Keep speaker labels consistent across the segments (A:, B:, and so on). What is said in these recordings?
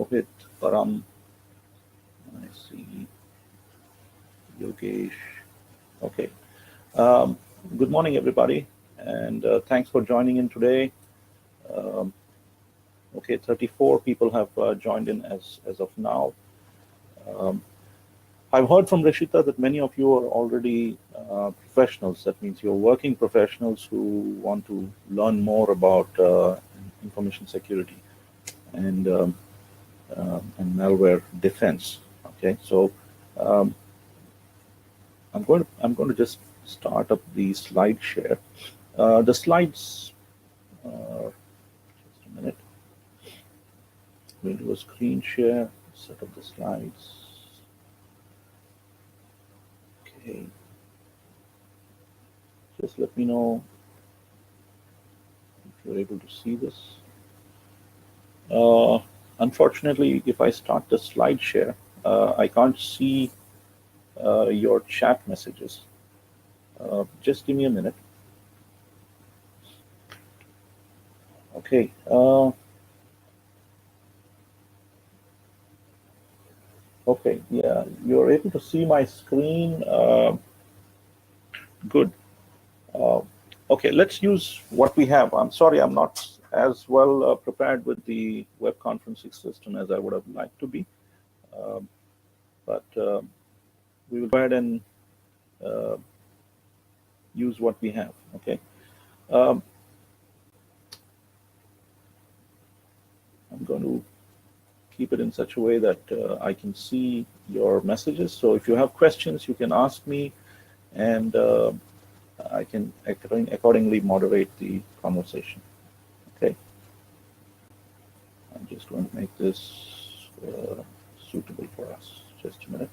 A: Rohit, Param, I see Yogesh. Okay. Good morning, everybody, and thanks for joining in today. Okay, 34 people have joined in as of now. I've heard from Rishita that many of you are already professionals. That means you're working professionals who want to learn more about information security and malware defense. Okay, so I'm going to just start up the slide share. The slides. Just a minute. We'll do a screen share. Set up the slides. Okay. Just let me know if you're able to see this. Unfortunately, if I start the slide share, I can't see your chat messages. Just give me a minute. Okay. Okay, yeah, you're able to see my screen. Good. Okay, let's use what we have. I'm sorry, I'm not as well prepared with the web conferencing system as I would have liked to be. But we will go ahead and use what we have, okay? I'm going to keep it in such a way that I can see your messages. So if you have questions, you can ask me, and I can accordingly moderate the conversation. Okay. I'm just going to make this suitable for us. Just a minute.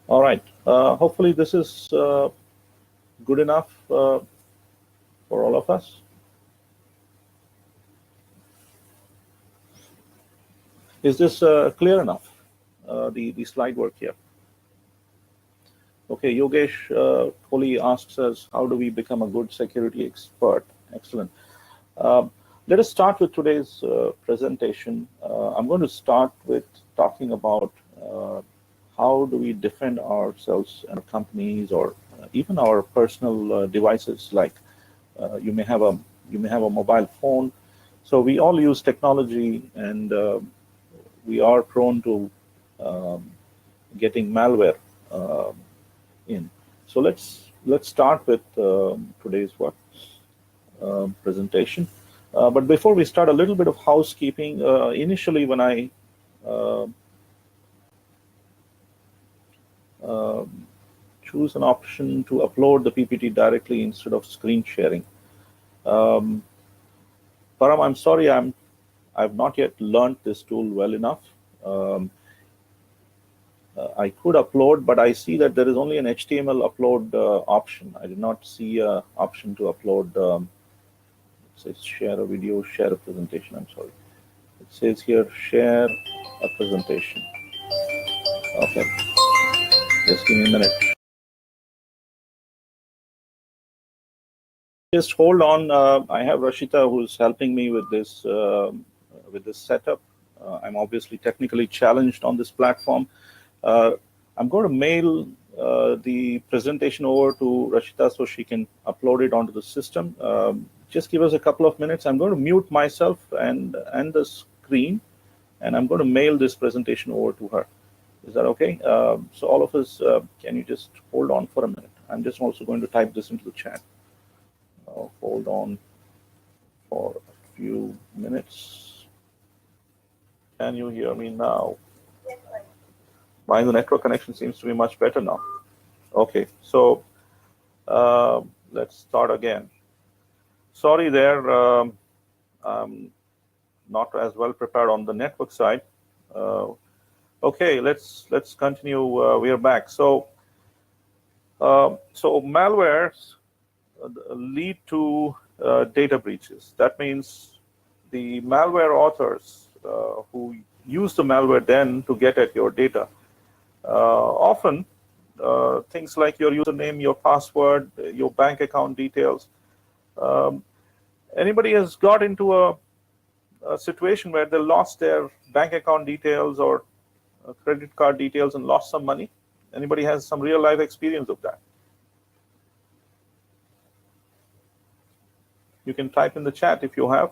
A: All right. Hopefully this is good enough for all of us. Is this clear enough, the slide work here? Okay, Yogesh Kohli asks us, how do we become a good security expert? Excellent. Let us start with today's presentation. I'm going to start with talking about how do we defend ourselves and our companies, or even our personal devices. Like you may have a mobile phone. So we all use technology, and we are prone to getting malware in. So let's start with today's presentation. But before we start, a little bit of housekeeping. Initially, when I choose an option to upload the PPT directly instead of screen sharing, Param, I'm sorry, I've not yet learned this tool well enough. I could upload, but I see that there is only an HTML upload option. I did not see an option to upload. It says share a video, share a presentation. I'm sorry. It says here share a presentation. Okay. Just give me a minute. Just hold on. I have Rashita who's helping me with this setup. I'm obviously technically challenged on this platform. I'm going to mail the presentation over to Rashita so she can upload it onto the system. Just give us a couple of minutes. I'm going to mute myself and the screen, and I'm going to mail this presentation over to her. Is that okay? So all of us, can you just hold on for a minute? I'm just also going to type this into the chat. Hold on for a few minutes. Can you hear me now? The network connection seems to be much better now. Okay, so let's start again. Sorry there, I'm not as well prepared on the network side. Okay, let's continue. We are back. So malwares lead to data breaches. That means the malware authors who use the malware then to get at your data, often things like your username, your password, your bank account details, Anybody has got into a situation where they lost their bank account details or credit card details and lost some money? Anybody has some real life experience of that? You can type in the chat if you have.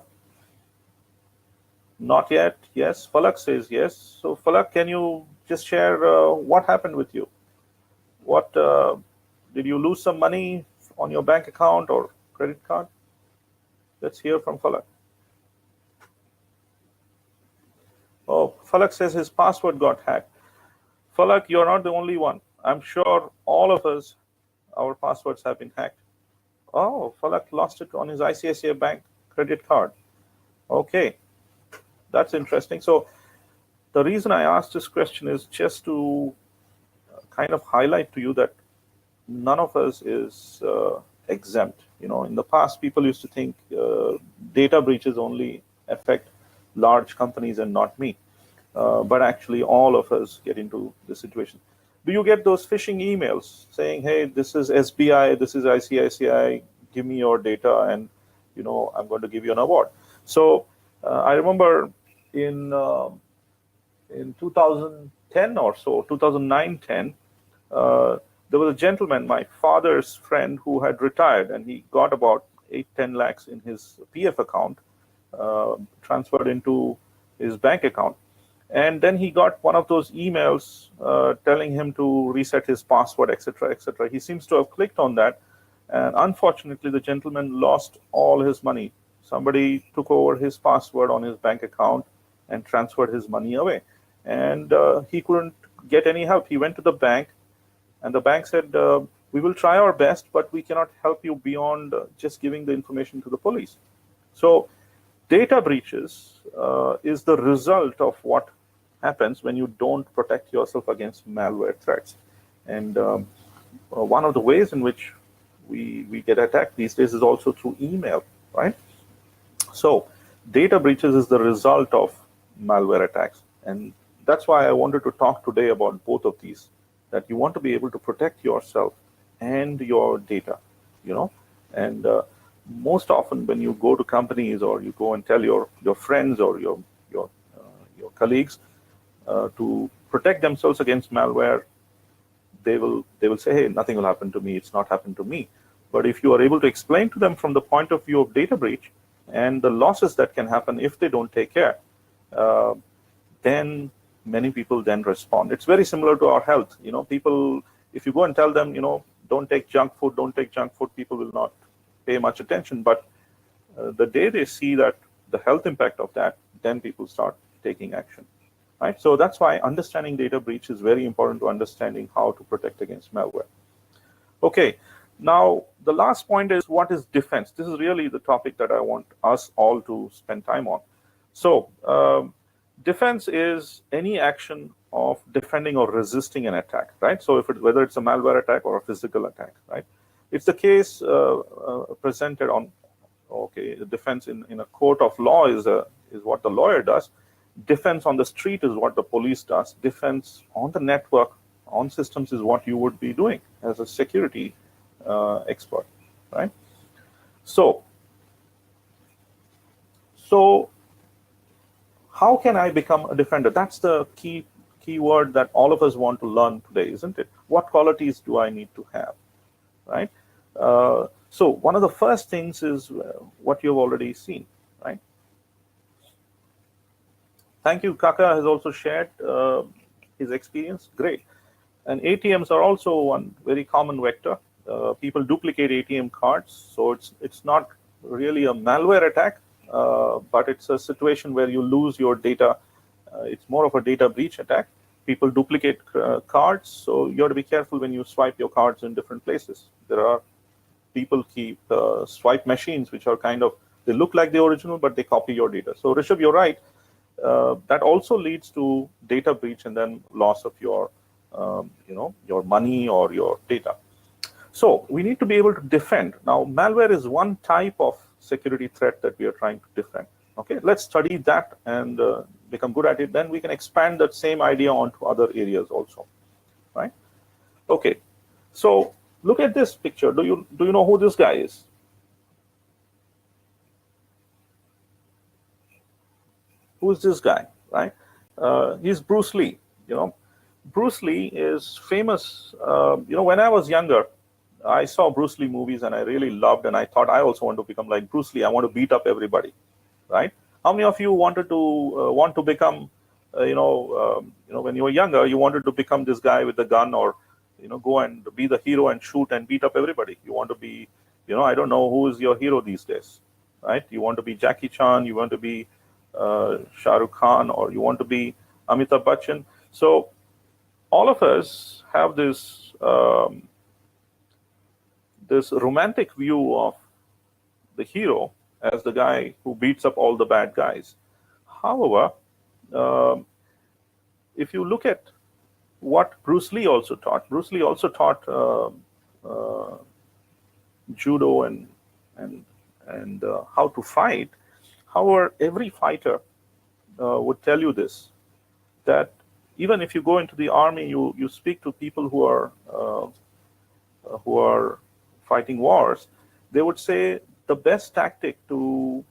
A: Not yet. Yes. Falak says yes. So Falak, can you just share what happened with you? What did you lose some money on your bank account or credit card? Let's hear from Falak. Oh, Falak says his password got hacked. Falak, you're not the only one. I'm sure all of us, our passwords have been hacked. Oh, Falak lost it on his ICICI Bank credit card. Okay, that's interesting. So the reason I asked this question is just to kind of highlight to you that none of us is exempt. You know, in the past, people used to think data breaches only affect large companies and not me. But actually, all of us get into this situation. Do you get those phishing emails saying, hey, this is SBI, this is ICICI, give me your data, and I'm going to give you an award. So I remember in 2010 or so, 2009-10, there was a gentleman, my father's friend, who had retired, and he got about 8-10 lakhs in his PF account transferred into his bank account. And then he got one of those emails telling him to reset his password, etc., etc. He seems to have clicked on that, and unfortunately, the gentleman lost all his money. Somebody took over his password on his bank account and transferred his money away, and he couldn't get any help. He went to the bank, and the bank said, "We will try our best, but we cannot help you beyond just giving the information to the police." So, data breaches is the result of what happens when you don't protect yourself against malware threats. And one of the ways in which we get attacked these days is also through email, right? So data breaches is the result of malware attacks. And that's why I wanted to talk today about both of these, that you want to be able to protect yourself and your data, and most often when you go to companies or you go and tell your friends or your colleagues to protect themselves against malware, they will say, hey, nothing will happen to me, it's not happened to me. But if you are able to explain to them from the point of view of data breach and the losses that can happen if they don't take care, then many people then respond. It's very similar to our health. People, if you go and tell them, don't take junk food, people will not pay much attention. But the day they see that the health impact of that, then people start taking action. Right? So that's why understanding data breach is very important to understanding how to protect against malware. Okay, now the last point is, what is defense? This is really the topic that I want us all to spend time on. So defense is any action of defending or resisting an attack, right? So whether it's a malware attack or a physical attack, right? It's the case presented on, defense in a court of law is what the lawyer does. Defense on the street is what the police does. Defense on the network, on systems, is what you would be doing as a security expert, right? So how can I become a defender? That's the key word that all of us want to learn today, isn't it? What qualities do I need to have, right? So one of the first things is what you've already seen, right? Thank you. Kaka has also shared his experience. Great. And ATMs are also one very common vector. People duplicate ATM cards, so it's not really a malware attack, but it's a situation where you lose your data. It's more of a data breach attack. People duplicate cards, so you have to be careful when you swipe your cards in different places. There are people keep swipe machines, which are they look like the original, but they copy your data. So Rishabh, you're right. That also leads to data breach and then loss of your money or your data. So we need to be able to defend. Now, malware is one type of security threat that we are trying to defend. Okay, let's study that and become good at it. Then we can expand that same idea onto other areas also, right? Okay, so look at this picture. Do you know who this guy is? Who's this guy, right? He's Bruce Lee. Bruce Lee is famous. When I was younger, I saw Bruce Lee movies and I really loved, and I thought I also want to become like Bruce Lee. I want to beat up everybody, right? How many of you want to become, when you were younger, you wanted to become this guy with the gun, or go and be the hero and shoot and beat up everybody? You want to be, I don't know who is your hero these days, right? You want to be Jackie Chan, you want to be Shah Rukh Khan, or you want to be Amitabh Bachchan. So all of us have this this romantic view of the hero as the guy who beats up all the bad guys. However, if you look at what Bruce Lee also taught judo and how to fight. However, every fighter would tell you this, that even if you go into the army, you speak to people who are fighting wars, they would say the best tactic to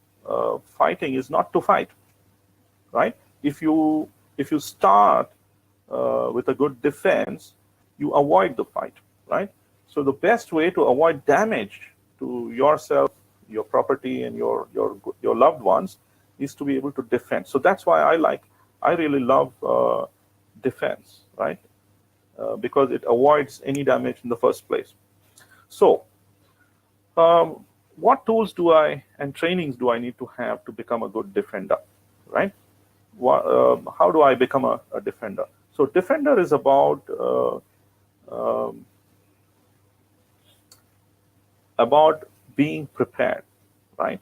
A: fighting is not to fight, right? If you start with a good defense, you avoid the fight, right? So the best way to avoid damage to yourself, your property, and your loved ones is to be able to defend. So that's why I really love defense, right? Because it avoids any damage in the first place. So what tools and trainings do I need to have to become a good defender, right? How do I become a defender? So defender is about being prepared, right?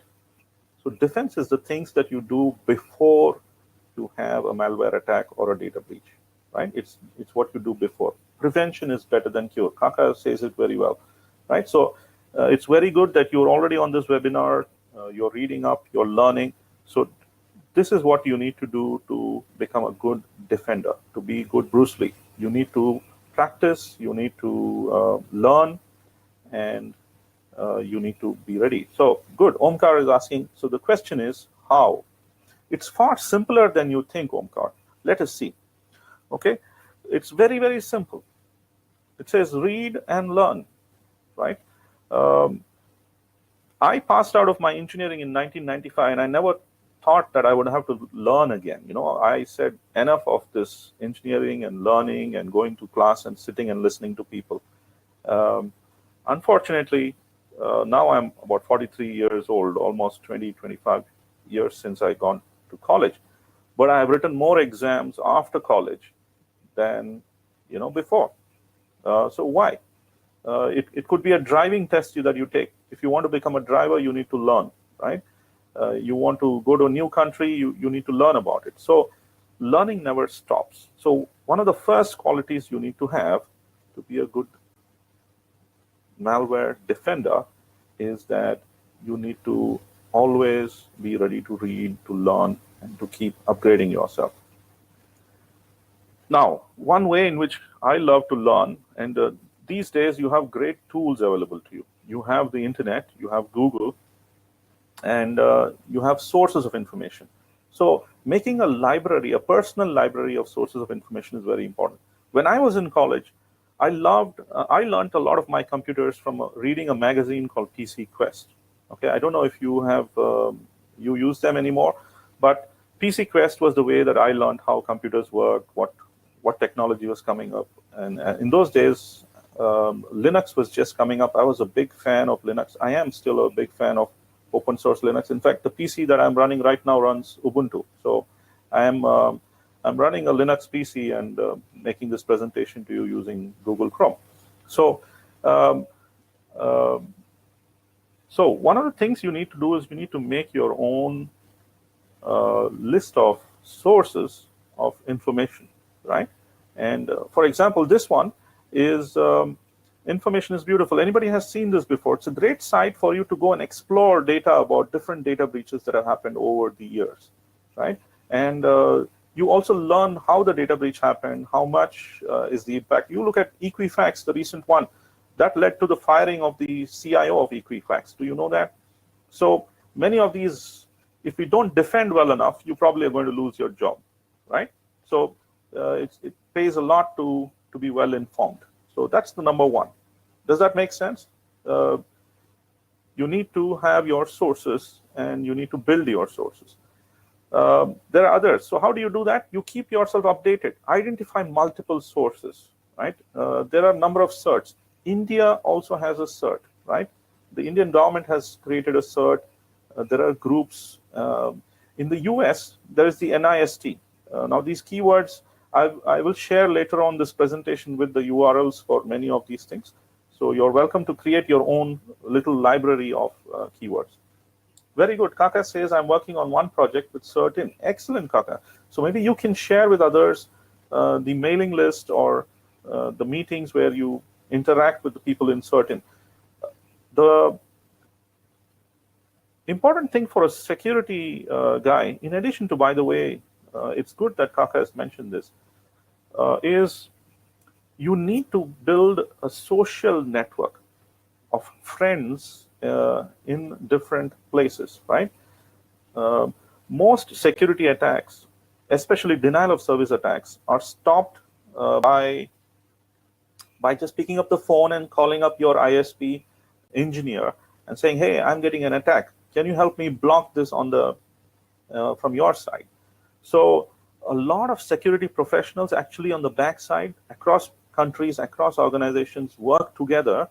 A: So defense is the things that you do before you have a malware attack or a data breach, right? It's what you do before. Prevention is better than cure. Kaka says it very well, right? So it's very good that you're already on this webinar, you're reading up, you're learning. So this is what you need to do to become a good defender, to be good Bruce Lee. You need to practice, you need to learn, and you need to be ready. So good, Omkar is asking, so the question is how? It's far simpler than you think, Omkar. Let us see. Okay, it's very, very simple. It says read and learn, right? I passed out of my engineering in 1995, and I never thought that I would have to learn again. I said enough of this engineering and learning and going to class and sitting and listening to people. Unfortunately, now I'm about 43 years old, almost 25 years since I gone to college. But I have written more exams after college than before. So why? It could be a driving test that you take. If you want to become a driver, you need to learn, right? You want to go to a new country, you need to learn about it. So learning never stops. So one of the first qualities you need to have to be a good malware defender is that you need to always be ready to read, to learn, and to keep upgrading yourself. Now, one way in which I love to learn, and these days you have great tools available to you. You have the internet, you have Google, and you have sources of information. So making a library, a personal library of sources of information is very important. When I was in college, I learned a lot of my computers from reading a magazine called PC Quest. Okay, I don't know if you have you use them anymore, but PC Quest was the way that I learned how computers work, what technology was coming up. And in those days, Linux was just coming up. I was a big fan of Linux. I am still a big fan of open source Linux. In fact, the PC that I'm running right now runs Ubuntu. So I'm running a Linux PC and making this presentation to you using Google Chrome. So so one of the things you need to do is you need to make your own list of sources of information, right? And for example, this one is information is beautiful. Anybody has seen this before? It's a great site for you to go and explore data about different data breaches that have happened over the years, right? And you also learn how the data breach happened, how much is the impact. You look at Equifax, the recent one, that led to the firing of the CIO of Equifax. Do you know that? So many of these if you don't defend well enough, you probably are going to lose your job, right? So it pays a lot to be well informed. So that's the number one. Does that make sense? You need to have your sources, and you need to build your sources. There are others. So how do you do that? You keep yourself updated. Identify multiple sources, right? There are a number of certs. India also has a cert, right? The Indian government has created a cert. There are groups. In the US, there is the NIST. Now, these keywords, I will share later on this presentation with the URLs for many of these things. So you're welcome to create your own little library of keywords. Very good. Kaka says, I'm working on one project with certain. Excellent, Kaka. So maybe you can share with others the mailing list or the meetings where you interact with the people in certain. The important thing for a security guy, in addition to, by the way, it's good that Kaka has mentioned this, is you need to build a social network of friends in different places, right? Most security attacks, especially denial of service attacks, are stopped by just picking up the phone and calling up your ISP engineer and saying, hey, I'm getting an attack. Can you help me block this on the from your side? So a lot of security professionals actually on the backside, across countries, across organizations, work together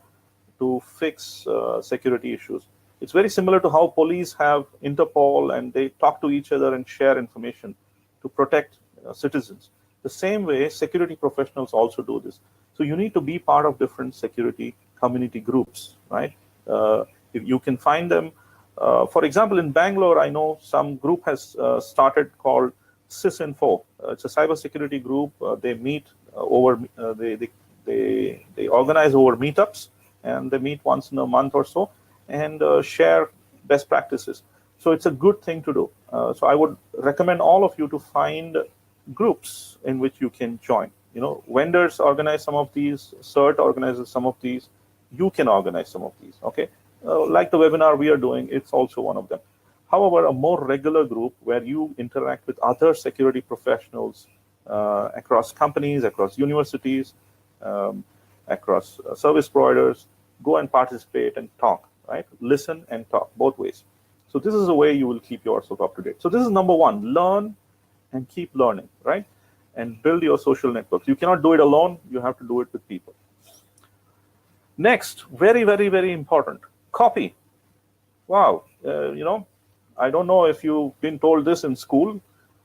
A: to fix security issues. It's very similar to how police have Interpol and they talk to each other and share information to protect citizens. The same way, security professionals also do this. So you need to be part of different security community groups, right? If you can find them. For example, in Bangalore, I know some group has started called SysInfo. It's a cybersecurity group. They meet over, they organize over meetups, and they meet once in a month or so and share best practices. So it's a good thing to do. So I would recommend all of you to find groups in which you can join. You know, vendors organize some of these, CERT organizes some of these, you can organize some of these, okay? Like the webinar we are doing, it's also one of them. However, a more regular group where you interact with other security professionals across companies, across universities, across service providers, go and participate and talk, right? Listen and talk, both ways. So this is the way you will keep yourself up to date. So this is number one, learn and keep learning, right? And build your social networks. You cannot do it alone. You have to do it with people. Next, very, very, very important, copy. Wow, you know, I don't know if you've been told this in school.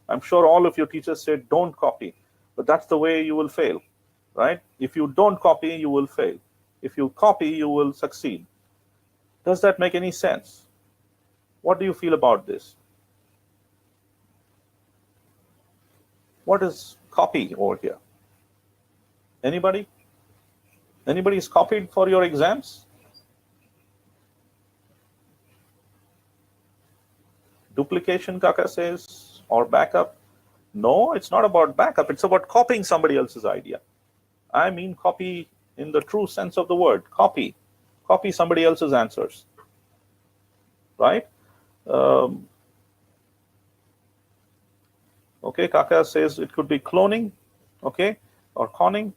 A: I'm sure all of your teachers said, don't copy. But that's the way you will fail, right? If you don't copy, you will fail. If you copy, you will succeed. Does that make any sense? What do you feel about this? What is copy over here? Anybody? Anybody is copied for your exams? Duplication, Kaka says, or backup? No, it's not about backup. It's about copying somebody else's idea. I mean copy in the true sense of the word. Copy. Copy somebody else's answers, right? Okay, Kaka says it could be cloning, okay, or conning.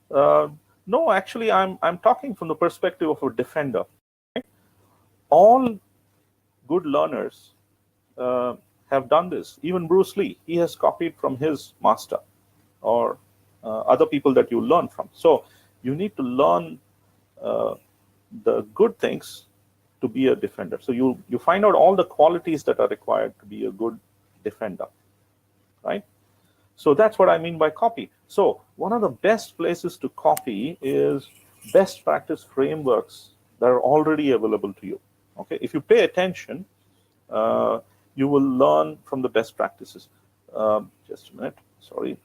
A: No, actually, I'm talking from the perspective of a defender. Right? All good learners have done this. Even Bruce Lee, he has copied from his master or other people that you learn from. So you need to learn the good things to be a defender. So you find out all the qualities that are required to be a good defender, right? So that's what I mean by copy. So one of the best places to copy is best practice frameworks that are already available to you. Okay, if you pay attention, you will learn from the best practices. Just a minute, sorry.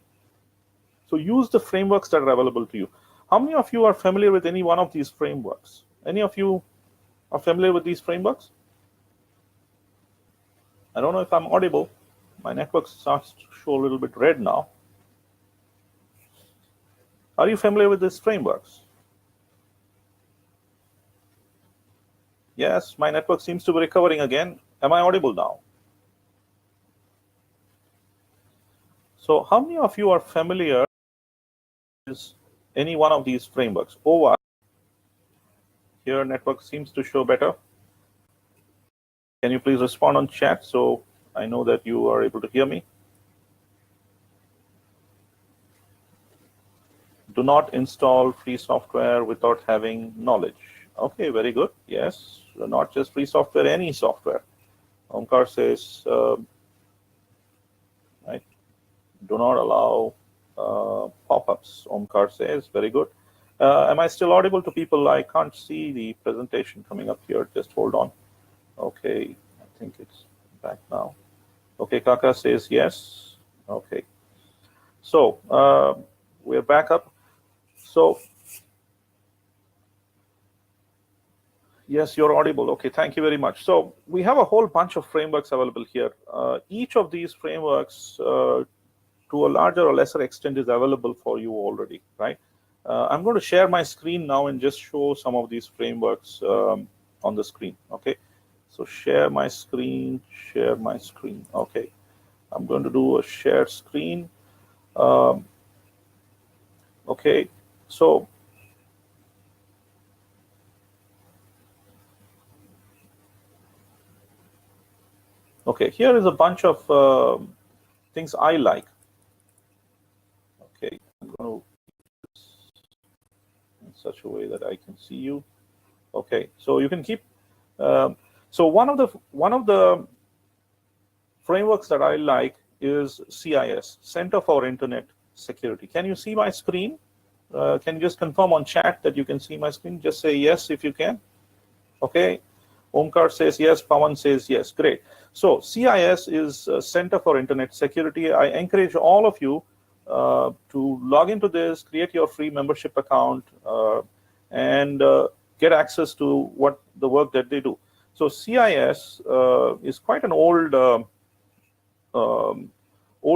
A: So use the frameworks that are available to you. How many of you are familiar with any one of these frameworks? Any of you are familiar with these frameworks? I don't know if I'm audible. My network starts to show a little bit red now. Are you familiar with these frameworks? Yes, my network seems to be recovering again. Am I audible now? So how many of you are familiar with any one of these frameworks? OWASP, here network seems to show better. Can you please respond on chat so I know that you are able to hear me? Do not install free software without having knowledge. Okay, very good. Yes, not just free software, any software. Omkar says, right, do not allow pop-ups. Omkar says, very good. Am I still audible to people? I can't see the presentation coming up here. Just hold on. Okay, I think it's back now. Okay, Kaka says yes. Okay. So we're back up. So yes, you're audible. Okay, thank you very much. So we have a whole bunch of frameworks available here. Each of these frameworks, to a larger or lesser extent, is available for you already, right? I'm going to share my screen now and just show some of these frameworks on the screen, okay? So share my screen, okay. I'm going to do a share screen. Okay, so okay, here is a bunch of things I like. Okay, I'm going to in such a way that I can see you. Okay, so you can keep. So one of the frameworks that I like is CIS, Center for Internet Security. Can you see my screen? Can you just confirm on chat that you can see my screen? Just say yes if you can. Okay. Omkar says yes. Pawan says yes. Great. So CIS is Center for Internet Security. I encourage all of you to log into this, create your free membership account, and get access to what the work that they do. So CIS is quite an old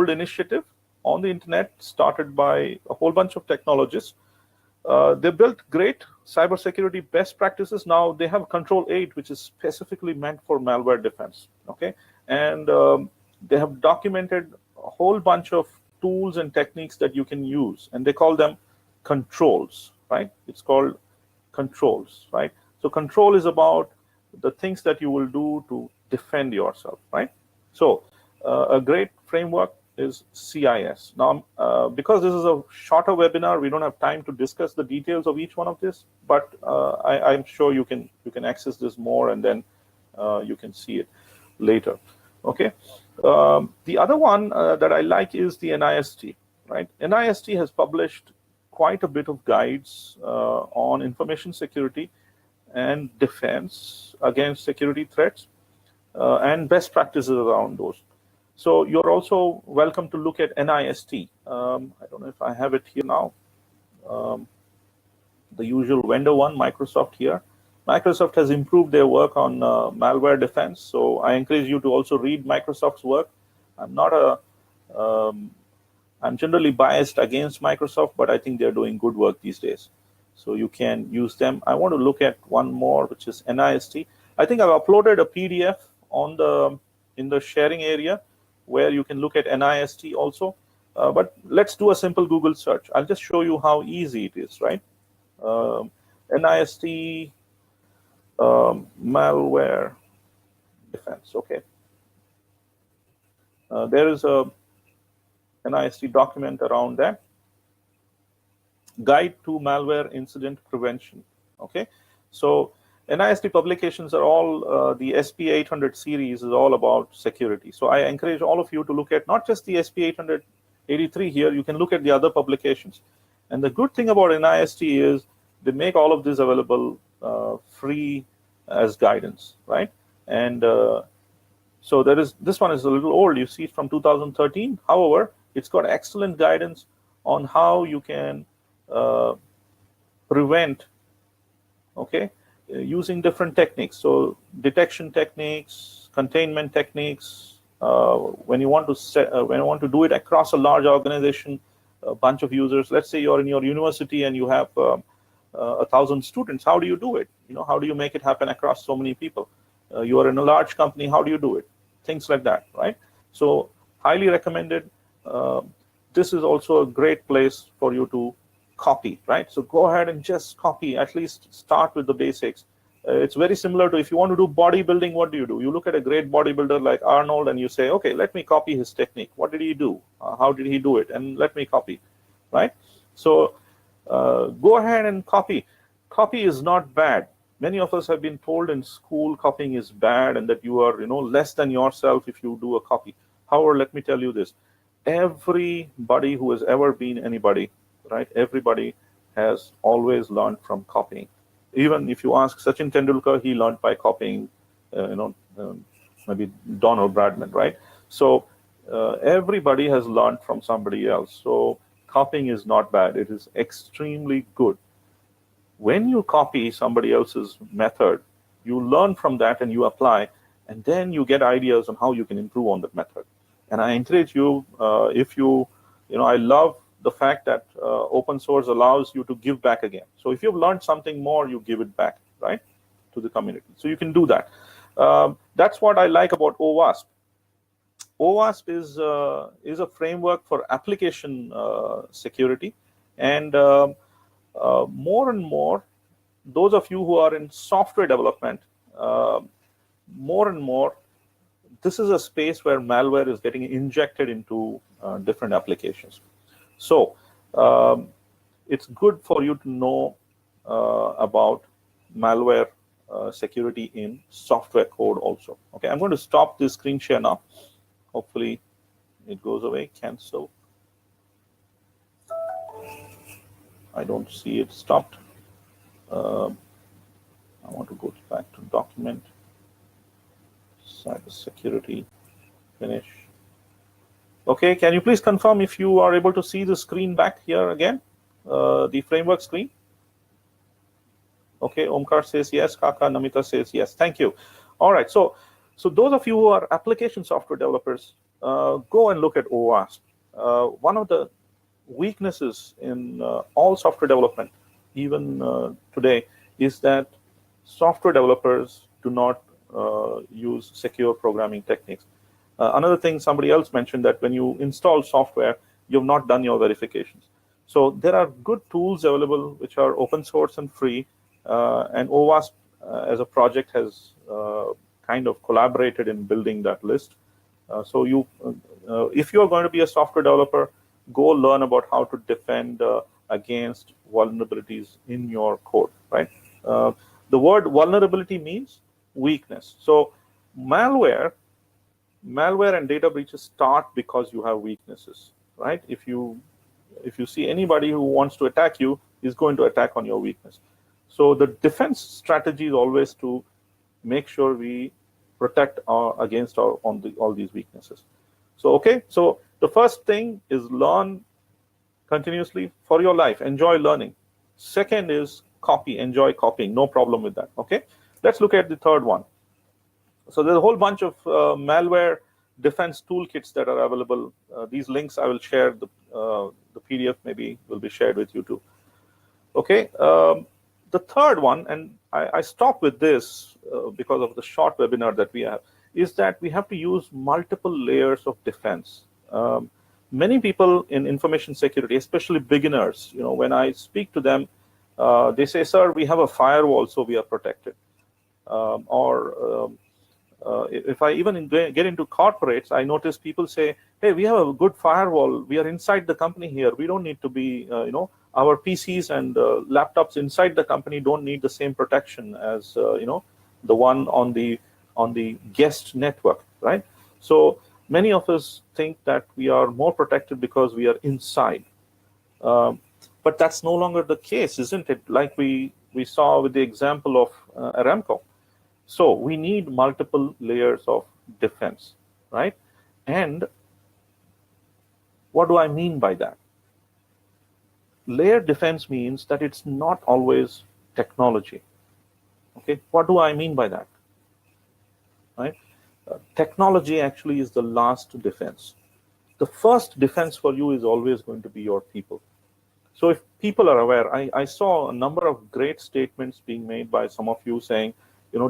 A: initiative on the internet, started by a whole bunch of technologists. They built great cybersecurity best practices. Now they have Control 8, which is specifically meant for malware defense. Okay, and they have documented a whole bunch of tools and techniques that you can use, and they call them controls. Right? It's called controls. Right? So control is about the things that you will do to defend yourself. Right? So a great framework is CIS. Now, because this is a shorter webinar, we don't have time to discuss the details of each one of this, but I'm sure you can access this more, and then you can see it later. Okay. The other one that I like is the NIST. Right. NIST has published quite a bit of guides on information security and defense against security threats and best practices around those. So you're also welcome to look at NIST. I don't know if I have it here now. The usual vendor one, Microsoft here. Microsoft has improved their work on malware defense. So I encourage you to also read Microsoft's work. I'm generally biased against Microsoft, but I think they're doing good work these days. So you can use them. I want to look at one more, which is NIST. I think I've uploaded a PDF in the sharing area, where you can look at NIST also. But let's do a simple Google search. I'll just show you how easy it is, right? NIST malware defense, okay. There is a NIST document around that. Guide to Malware Incident Prevention, okay. So NIST publications are all, the SP 800 series is all about security. So I encourage all of you to look at not just the SP 883 here, you can look at the other publications. And the good thing about NIST is they make all of this available free as guidance, right? And so this one is a little old, you see it from 2013. However, it's got excellent guidance on how you can prevent, okay, using different techniques. So detection techniques, containment techniques. When you want to do it across a large organization, a bunch of users. Let's say you're in your university and you have 1,000 students. How do you do it? How do you make it happen across so many people? You are in a large company. How do you do it? Things like that, right? So highly recommended. this is also a great place for you to copy, right? So go ahead and just copy, at least start with the basics. It's very similar to if you want to do bodybuilding, what do? You look at a great bodybuilder like Arnold and you say, okay, let me copy his technique. What did he do? How did he do it? And let me copy, right? So go ahead and copy. Copy is not bad. Many of us have been told in school copying is bad and that you are, less than yourself if you do a copy. However, let me tell you this. Everybody who has ever been anybody, right? Everybody has always learned from copying. Even if you ask Sachin Tendulkar, he learned by copying, maybe Donald Bradman, right? So everybody has learned from somebody else. So copying is not bad. It is extremely good. When you copy somebody else's method, you learn from that and you apply, and then you get ideas on how you can improve on that method. And I encourage you, I love the fact that open source allows you to give back again. So if you've learned something more, you give it back, right, to the community. So you can do that. That's what I like about OWASP. OWASP is a framework for application security. And more and more, those of you who are in software development, more and more, this is a space where malware is getting injected into different applications. So it's good for you to know about malware security in software code also. Okay, I'm going to stop this screen share now. Hopefully it goes away. Cancel. I don't see it stopped. I want to go back to document. Cybersecurity. Finish. Okay, can you please confirm if you are able to see the screen back here again, the framework screen? Okay, Omkar says yes, Kaka, Namita says yes. Thank you. All right, so those of you who are application software developers, go and look at OWASP. One of the weaknesses in all software development, even today, is that software developers do not use secure programming techniques. Another thing somebody else mentioned, that when you install software, you've not done your verifications. So there are good tools available which are open source and free, and OWASP as a project has kind of collaborated in building that list. So if you're going to be a software developer, go learn about how to defend against vulnerabilities in your code, right? The word vulnerability means weakness. So malware and data breaches start because you have weaknesses, right? If you see anybody who wants to attack you, is going to attack on your weakness. So the defense strategy is always to make sure we protect against all these weaknesses. So okay, so the first thing is learn continuously for your life. Enjoy learning. Second is copy. Enjoy copying. No problem with that. Okay, let's look at the third one. So there's a whole bunch of malware defense toolkits that are available. These links I will share. The PDF maybe will be shared with you too. Okay, the third one, and I stop with this because of the short webinar that we have, is that we have to use multiple layers of defense. Many people in information security, especially beginners, when I speak to them, they say, "Sir, we have a firewall, so we are protected." If I even get into corporates, I notice people say, "Hey, we have a good firewall. We are inside the company here. We don't need to be, our PCs and laptops inside the company don't need the same protection as, the one on the guest network, right?" So many of us think that we are more protected because we are inside. But that's no longer the case, isn't it? Like we saw with the example of Aramco. So we need multiple layers of defense, right? And what do I mean by that? Layered defense means that it's not always technology. Okay, what do I mean by that? Right? Technology actually is the last defense. The first defense for you is always going to be your people. So if people are aware, I saw a number of great statements being made by some of you saying,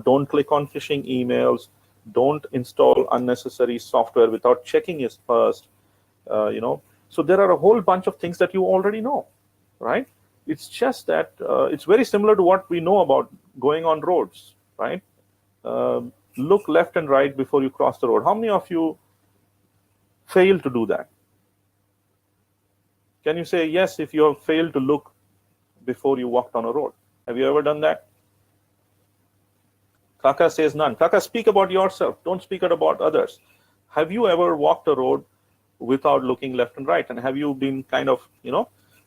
A: don't click on phishing emails, don't install unnecessary software without checking it first, So there are a whole bunch of things that you already know, right? It's just that it's very similar to what we know about going on roads, right? Look left and right before you cross the road. How many of you fail to do that? Can you say yes if you have failed to look before you walked on a road? Have you ever done that? Kaka says none. Kaka, speak about yourself. Don't speak about others. Have you ever walked a road without looking left and right? And have you been kind of,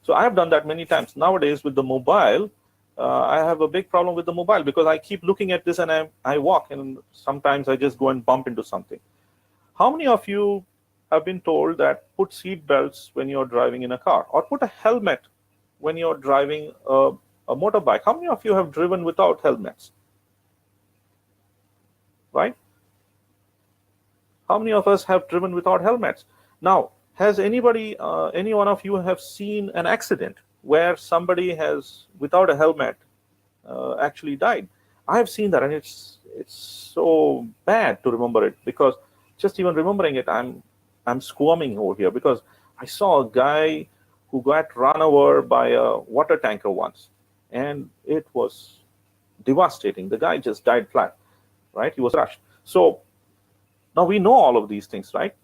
A: so I have done that many times. Nowadays with the mobile, I have a big problem with the mobile because I keep looking at this and I walk, and sometimes I just go and bump into something. How many of you have been told that put seat belts when you're driving in a car, or put a helmet when you're driving a motorbike? How many of you have driven without helmets? Right? How many of us have driven without helmets? Now, has anybody, any one of you have seen an accident where somebody has, without a helmet, actually died? I have seen that, and it's so bad to remember it, because just even remembering it, I'm squirming over here, because I saw a guy who got run over by a water tanker once, and it was devastating. The guy just died flat, right? He was crushed. So now we know all of these things, right?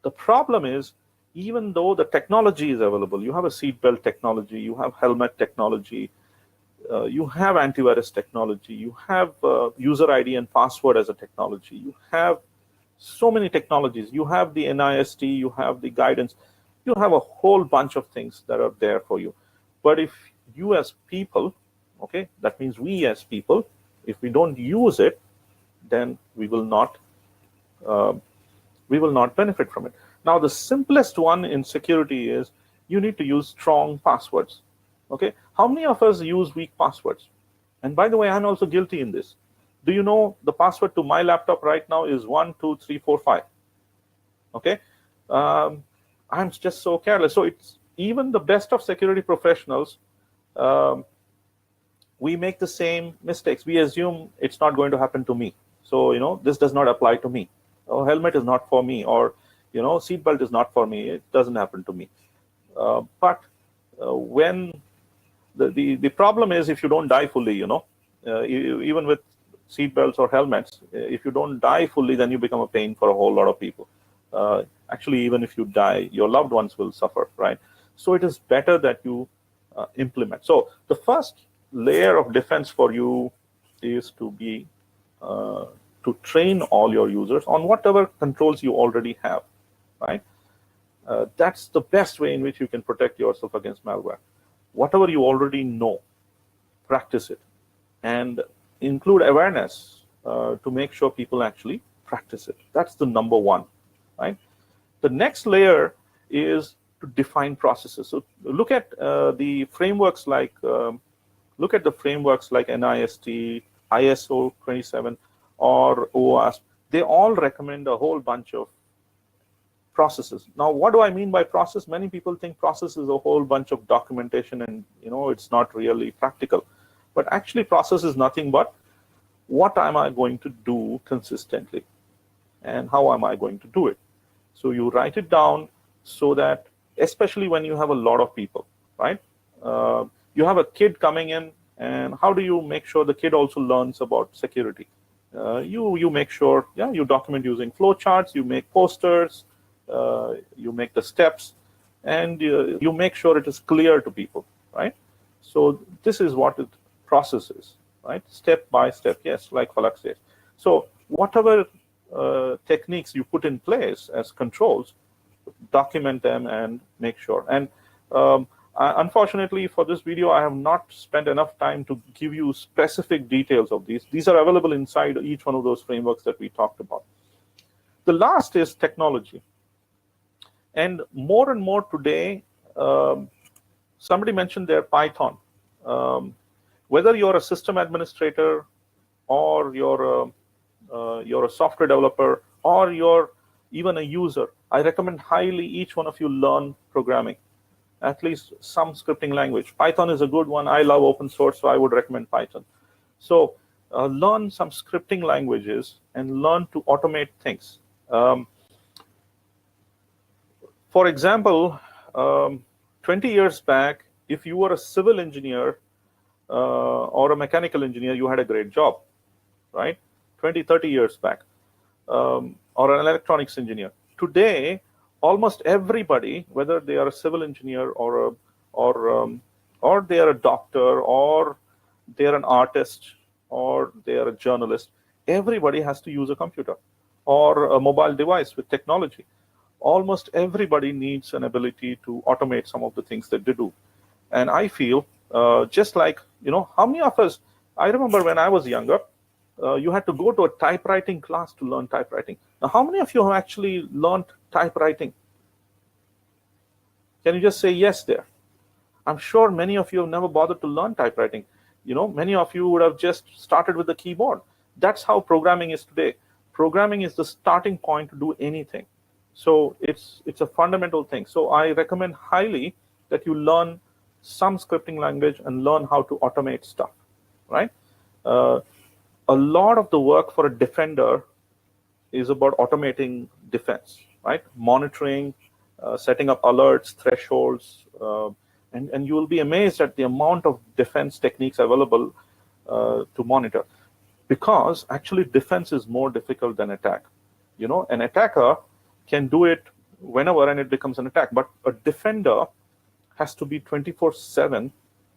A: The problem is, even though the technology is available, you have a seatbelt technology, you have helmet technology, you have antivirus technology, you have user ID and password as a technology, you have so many technologies, you have the NIST, you have the guidance, you have a whole bunch of things that are there for you. But if you as people, okay, that means we as people, if we don't use it, then we will not benefit from it. Now, the simplest one in security is you need to use strong passwords. Okay, how many of us use weak passwords? And by the way, I'm also guilty in this. Do you know the password to my laptop right now is 12345? Okay, I'm just so careless. So it's even the best of security professionals. We make the same mistakes. We assume it's not going to happen to me. So this does not apply to me. Oh, helmet is not for me, or seatbelt is not for me. It doesn't happen to me. But when the problem is, if you don't die fully, even with seatbelts or helmets, if you don't die fully, then you become a pain for a whole lot of people. Actually, even if you die, your loved ones will suffer, right? So it is better that you implement. So the first layer of defense for you is to be to train all your users on whatever controls you already have, right? That's the best way in which you can protect yourself against malware. Whatever you already know, practice it, and include awareness to make sure people actually practice it. That's the number one, right? The next layer is to define processes. So look at the frameworks like NIST, ISO 27, or OWASP. They all recommend a whole bunch of processes. Now, what do I mean by process? Many people think process is a whole bunch of documentation, and it's not really practical. But actually, process is nothing but what am I going to do consistently, and how am I going to do it? So you write it down so that, especially when you have a lot of people, right? You have a kid coming in, and how do you make sure the kid also learns about security? You make sure, you document using flowcharts, you make posters, you make the steps, and you make sure it is clear to people, right? So this is what the process is, right? Step by step, yes, like Falak says. So whatever techniques you put in place as controls, document them and make sure. And unfortunately, for this video, I have not spent enough time to give you specific details of these. These are available inside each one of those frameworks that we talked about. The last is technology. And more today, somebody mentioned there Python. Whether you're a system administrator, or you're a software developer, or you're even a user, I recommend highly each one of you learn programming, at least some scripting language. Python is a good one. I love open source, so I would recommend Python. So learn some scripting languages and learn to automate things. For example, 20 years back, if you were a civil engineer or a mechanical engineer, you had a great job, right? 20, 30 years back, or an electronics engineer. Today, almost everybody, whether they are a civil engineer or they are a doctor or they are an artist or they are a journalist, everybody has to use a computer or a mobile device with technology. Almost everybody needs an ability to automate some of the things that they do. And I feel just like, how many of us, I remember when I was younger, you had to go to a typewriting class to learn typewriting. Now, how many of you have actually learned typewriting? Can you just say yes there? I'm sure many of you have never bothered to learn typewriting. Many of you would have just started with the keyboard. That's how programming is today. Programming is the starting point to do anything. So it's a fundamental thing. So I recommend highly that you learn some scripting language and learn how to automate stuff, right? A lot of the work for a defender is about automating defense, right? Monitoring, setting up alerts, thresholds, and you will be amazed at the amount of defense techniques available to monitor, because actually defense is more difficult than attack. An attacker can do it whenever and it becomes an attack, but a defender has to be 24/7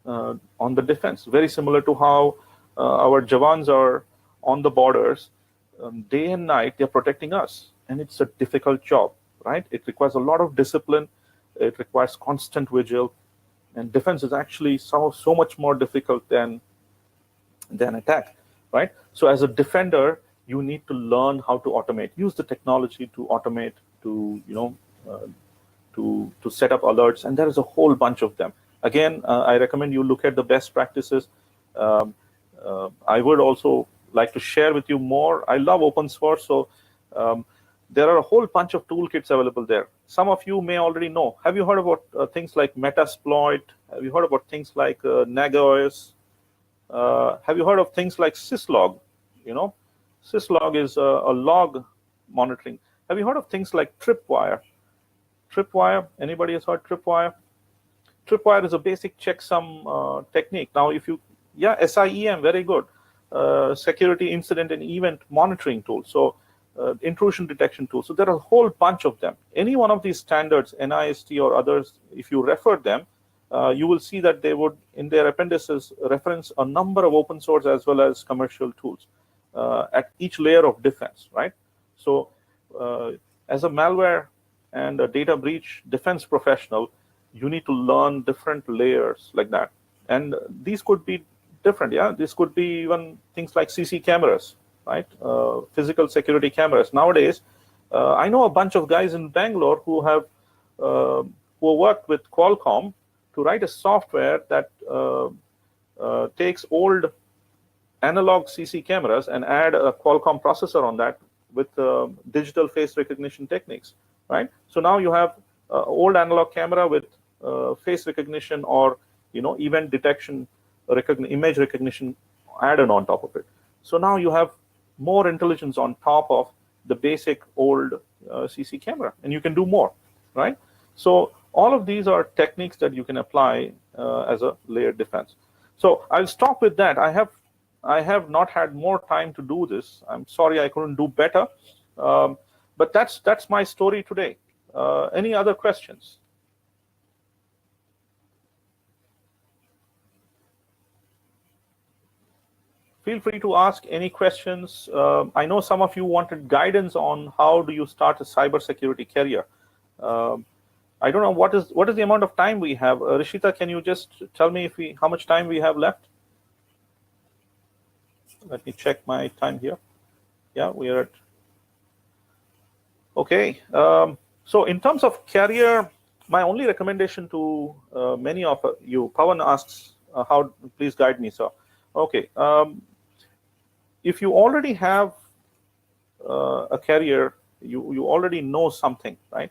A: on the defense. Very similar to how our Jawans are on the borders day and night. They're protecting us, and it's a difficult job, right? It requires a lot of discipline. It requires constant vigil, and defense is actually so much more difficult than attack, right? So as a defender, you need to learn how to automate, use the technology to automate, to set up alerts, and there is a whole bunch of them. Again, I recommend you look at the best practices. I would also like to share with you more. I love open source, so there are a whole bunch of toolkits available there. Some of you may already know. Have you heard about things like Metasploit? Have you heard about things like NagOS? Have you heard of things like syslog? Syslog is a log monitoring. Have you heard of things like Tripwire? Tripwire, anybody has heard Tripwire? Tripwire is a basic checksum technique. Now, SIEM, very good. Security incident and event monitoring tool. So intrusion detection tool. So there are a whole bunch of them. Any one of these standards, NIST or others, if you refer them, you will see that they would, in their appendices, reference a number of open source as well as commercial tools at each layer of defense, right? So as a malware and a data breach defense professional, you need to learn different layers like that. And these could be different, yeah? This could be even things like CC cameras, right? Physical security cameras. Nowadays, I know a bunch of guys in Bangalore who have worked with Qualcomm to write a software that takes old analog CC cameras and add a Qualcomm processor on that with digital face recognition techniques, right? So now you have old analog camera with face recognition or event detection, image recognition added on top of it. So now you have more intelligence on top of the basic old CC camera, and you can do more, right? So all of these are techniques that you can apply as a layered defense. So I'll stop with that. I have not had more time to do this. I'm sorry I couldn't do better, but that's my story today. Any other questions? Feel free to ask any questions. I know some of you wanted guidance on how do you start a cybersecurity career. I don't know what is the amount of time we have. Rishita, can you just tell me how much time we have left? Let me check my time here. Yeah, we are at. Okay. So in terms of career, my only recommendation to many of you, Pawan asks, how? Please guide me, sir. Okay. If you already have a career, you already know something, right?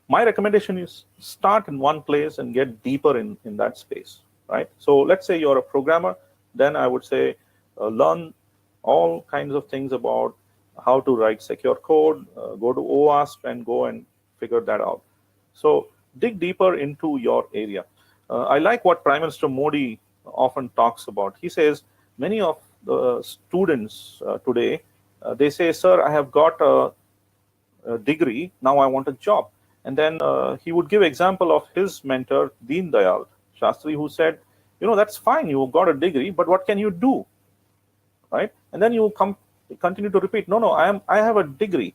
A: My recommendation is start in one place and get deeper in that space, right? So let's say you're a programmer, then I would say learn all kinds of things about how to write secure code, go to OWASP and go and figure that out. So dig deeper into your area. I like what Prime Minister Modi often talks about. He says many of the students today, they say, sir, I have got a degree, now I want a job. And then he would give example of his mentor, Deen Dayal Shastri, who said, that's fine, you got a degree, but what can you do, right? And then you continue to repeat, no, I have a degree,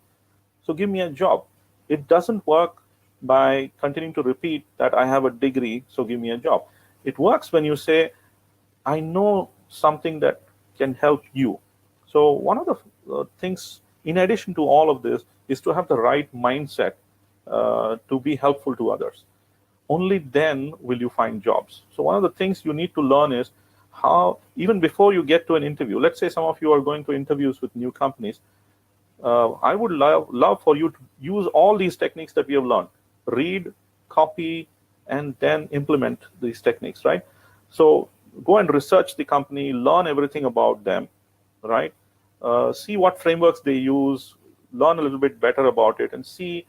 A: so give me a job. It doesn't work by continuing to repeat that I have a degree, so give me a job. It works when you say, I know something that can help you. So one of the things, in addition to all of this, is to have the right mindset to be helpful to others. Only then will you find jobs. So one of the things you need to learn is how, even before you get to an interview, let's say some of you are going to interviews with new companies, I would love for you to use all these techniques that we have learned. Read, copy, and then implement these techniques, right? So go and research the company, learn everything about them, right? See what frameworks they use, learn a little bit better about it, and see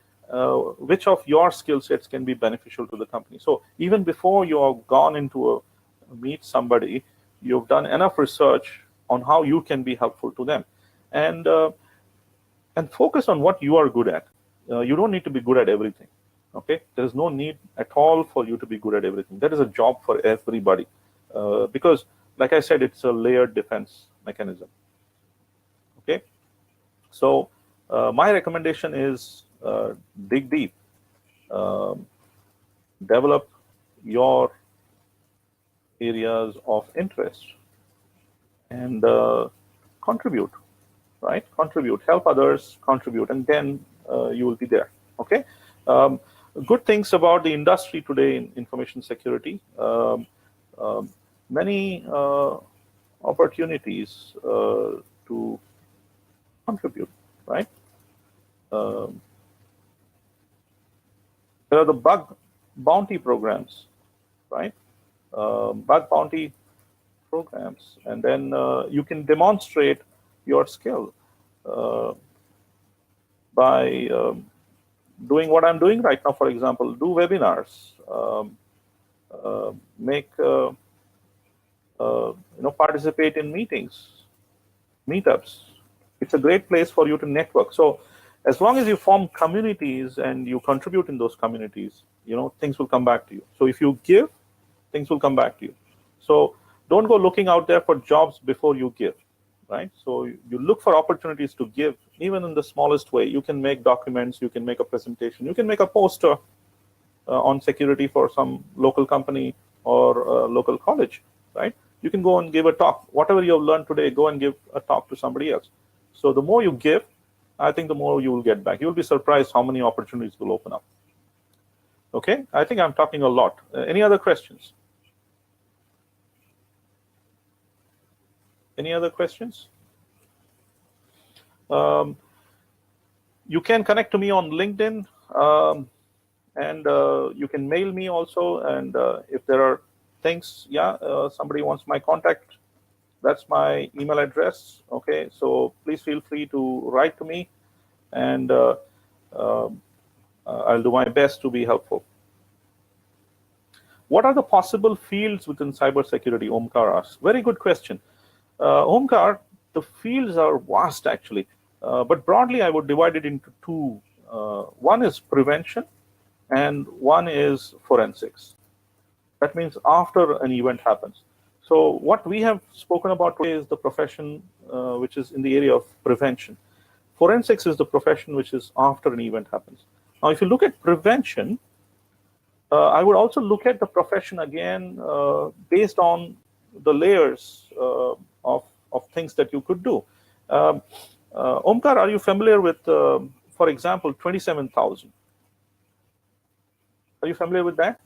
A: which of your skill sets can be beneficial to the company. So even before you have gone into meet somebody, you've done enough research on how you can be helpful to them. And focus on what you are good at. You don't need to be good at everything. Okay, there is no need at all for you to be good at everything. That is a job for everybody, because, like I said, it's a layered defense mechanism. Okay, so my recommendation is dig deep, develop your areas of interest, and contribute. Right? Contribute, help others, contribute, and then you will be there. Okay. Good things about the industry today in information security. Many opportunities to contribute. Right. There are the bug bounty programs. Right. Bug bounty programs, and then you can demonstrate your skill by doing what I'm doing right now. For example, do webinars, participate in meetings, meetups. It's a great place for you to network. So as long as you form communities and you contribute in those communities, things will come back to you. So if you give, things will come back to you. So don't go looking out there for jobs before you give. Right? So you look for opportunities to give, even in the smallest way. You can make documents, you can make a presentation, you can make a poster on security for some local company or local college, right? You can go and give a talk. Whatever you have learned today, go and give a talk to somebody else. So the more you give, I think the more you will get back. You'll be surprised how many opportunities will open up. Okay, I think I'm talking a lot. Any other questions? Any other questions? You can connect to me on LinkedIn, and you can mail me also. And if there are things, somebody wants my contact, that's my email address. Okay, so please feel free to write to me, and I'll do my best to be helpful. What are the possible fields within cybersecurity? Omkar asks. Very good question. Omkar, the fields are vast actually, but broadly I would divide it into two. One is prevention and one is forensics. That means after an event happens. So what we have spoken about today is the profession which is in the area of prevention. Forensics is the profession which is after an event happens. Now, if you look at prevention, I would also look at the profession again based on the layers of things that you could do. Omkar, are you familiar with, for example, 27,000? Are you familiar with that?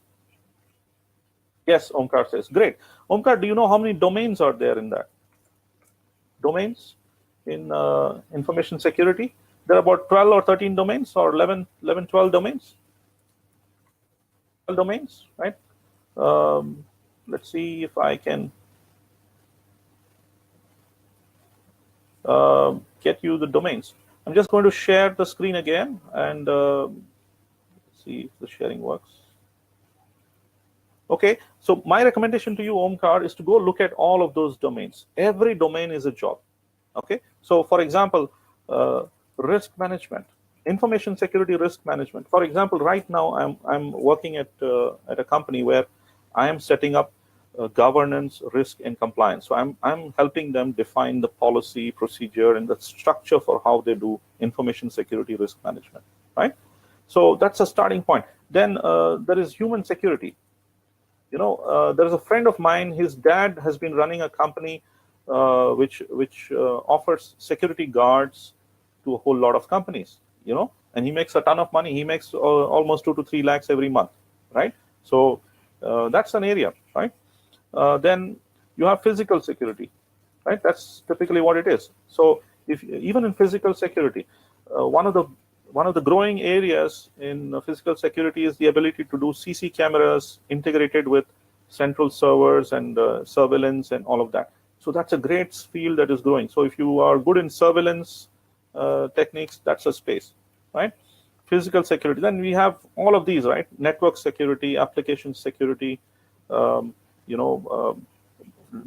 A: Yes, Omkar says. Great. Omkar, do you know how many domains are there in that? Domains in information security? There are about 12 or 13 domains, or 11, 12 domains. 12 domains, right? Let's see if I can. get you the domains. I'm just going to share the screen again and see if the sharing works. Okay, so my recommendation to you, Omkar, is to go look at all of those domains. Every domain is a job. Okay, so for example, risk management, information security risk management. For example, right now I'm working at a company where I am setting up governance, risk, and compliance. So I'm helping them define the policy, procedure, and the structure for how they do information security risk management. Right. So that's a starting point. Then there is human security. You know, there's a friend of mine. His dad has been running a company which offers security guards to a whole lot of companies. You know, and he makes a ton of money. He makes almost 2 to 3 lakhs every month, right? So that's an area, right? Then you have physical security, right? That's typically what it is. So if even in physical security, one of the growing areas in physical security is the ability to do CC cameras integrated with central servers and surveillance and all of that. So that's a great field that is growing. So if you are good in surveillance techniques, that's a space, right? Physical security. Then we have all of these, right? Network security, application security,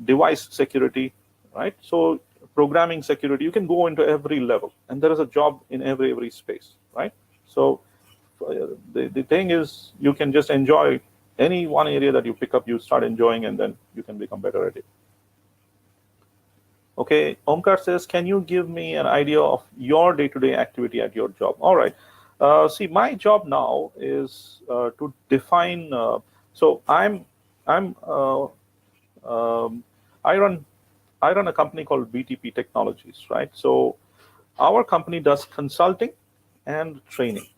A: device security, right? So programming security, you can go into every level, and there is a job in every space, right? So the thing is, you can just enjoy any one area that you pick up, you start enjoying, and then you can become better at it. Okay, Omkar says, can you give me an idea of your day-to-day activity at your job? All right. See, my job now is to define. So I run a company called BTP Technologies, right? So our company does consulting and training.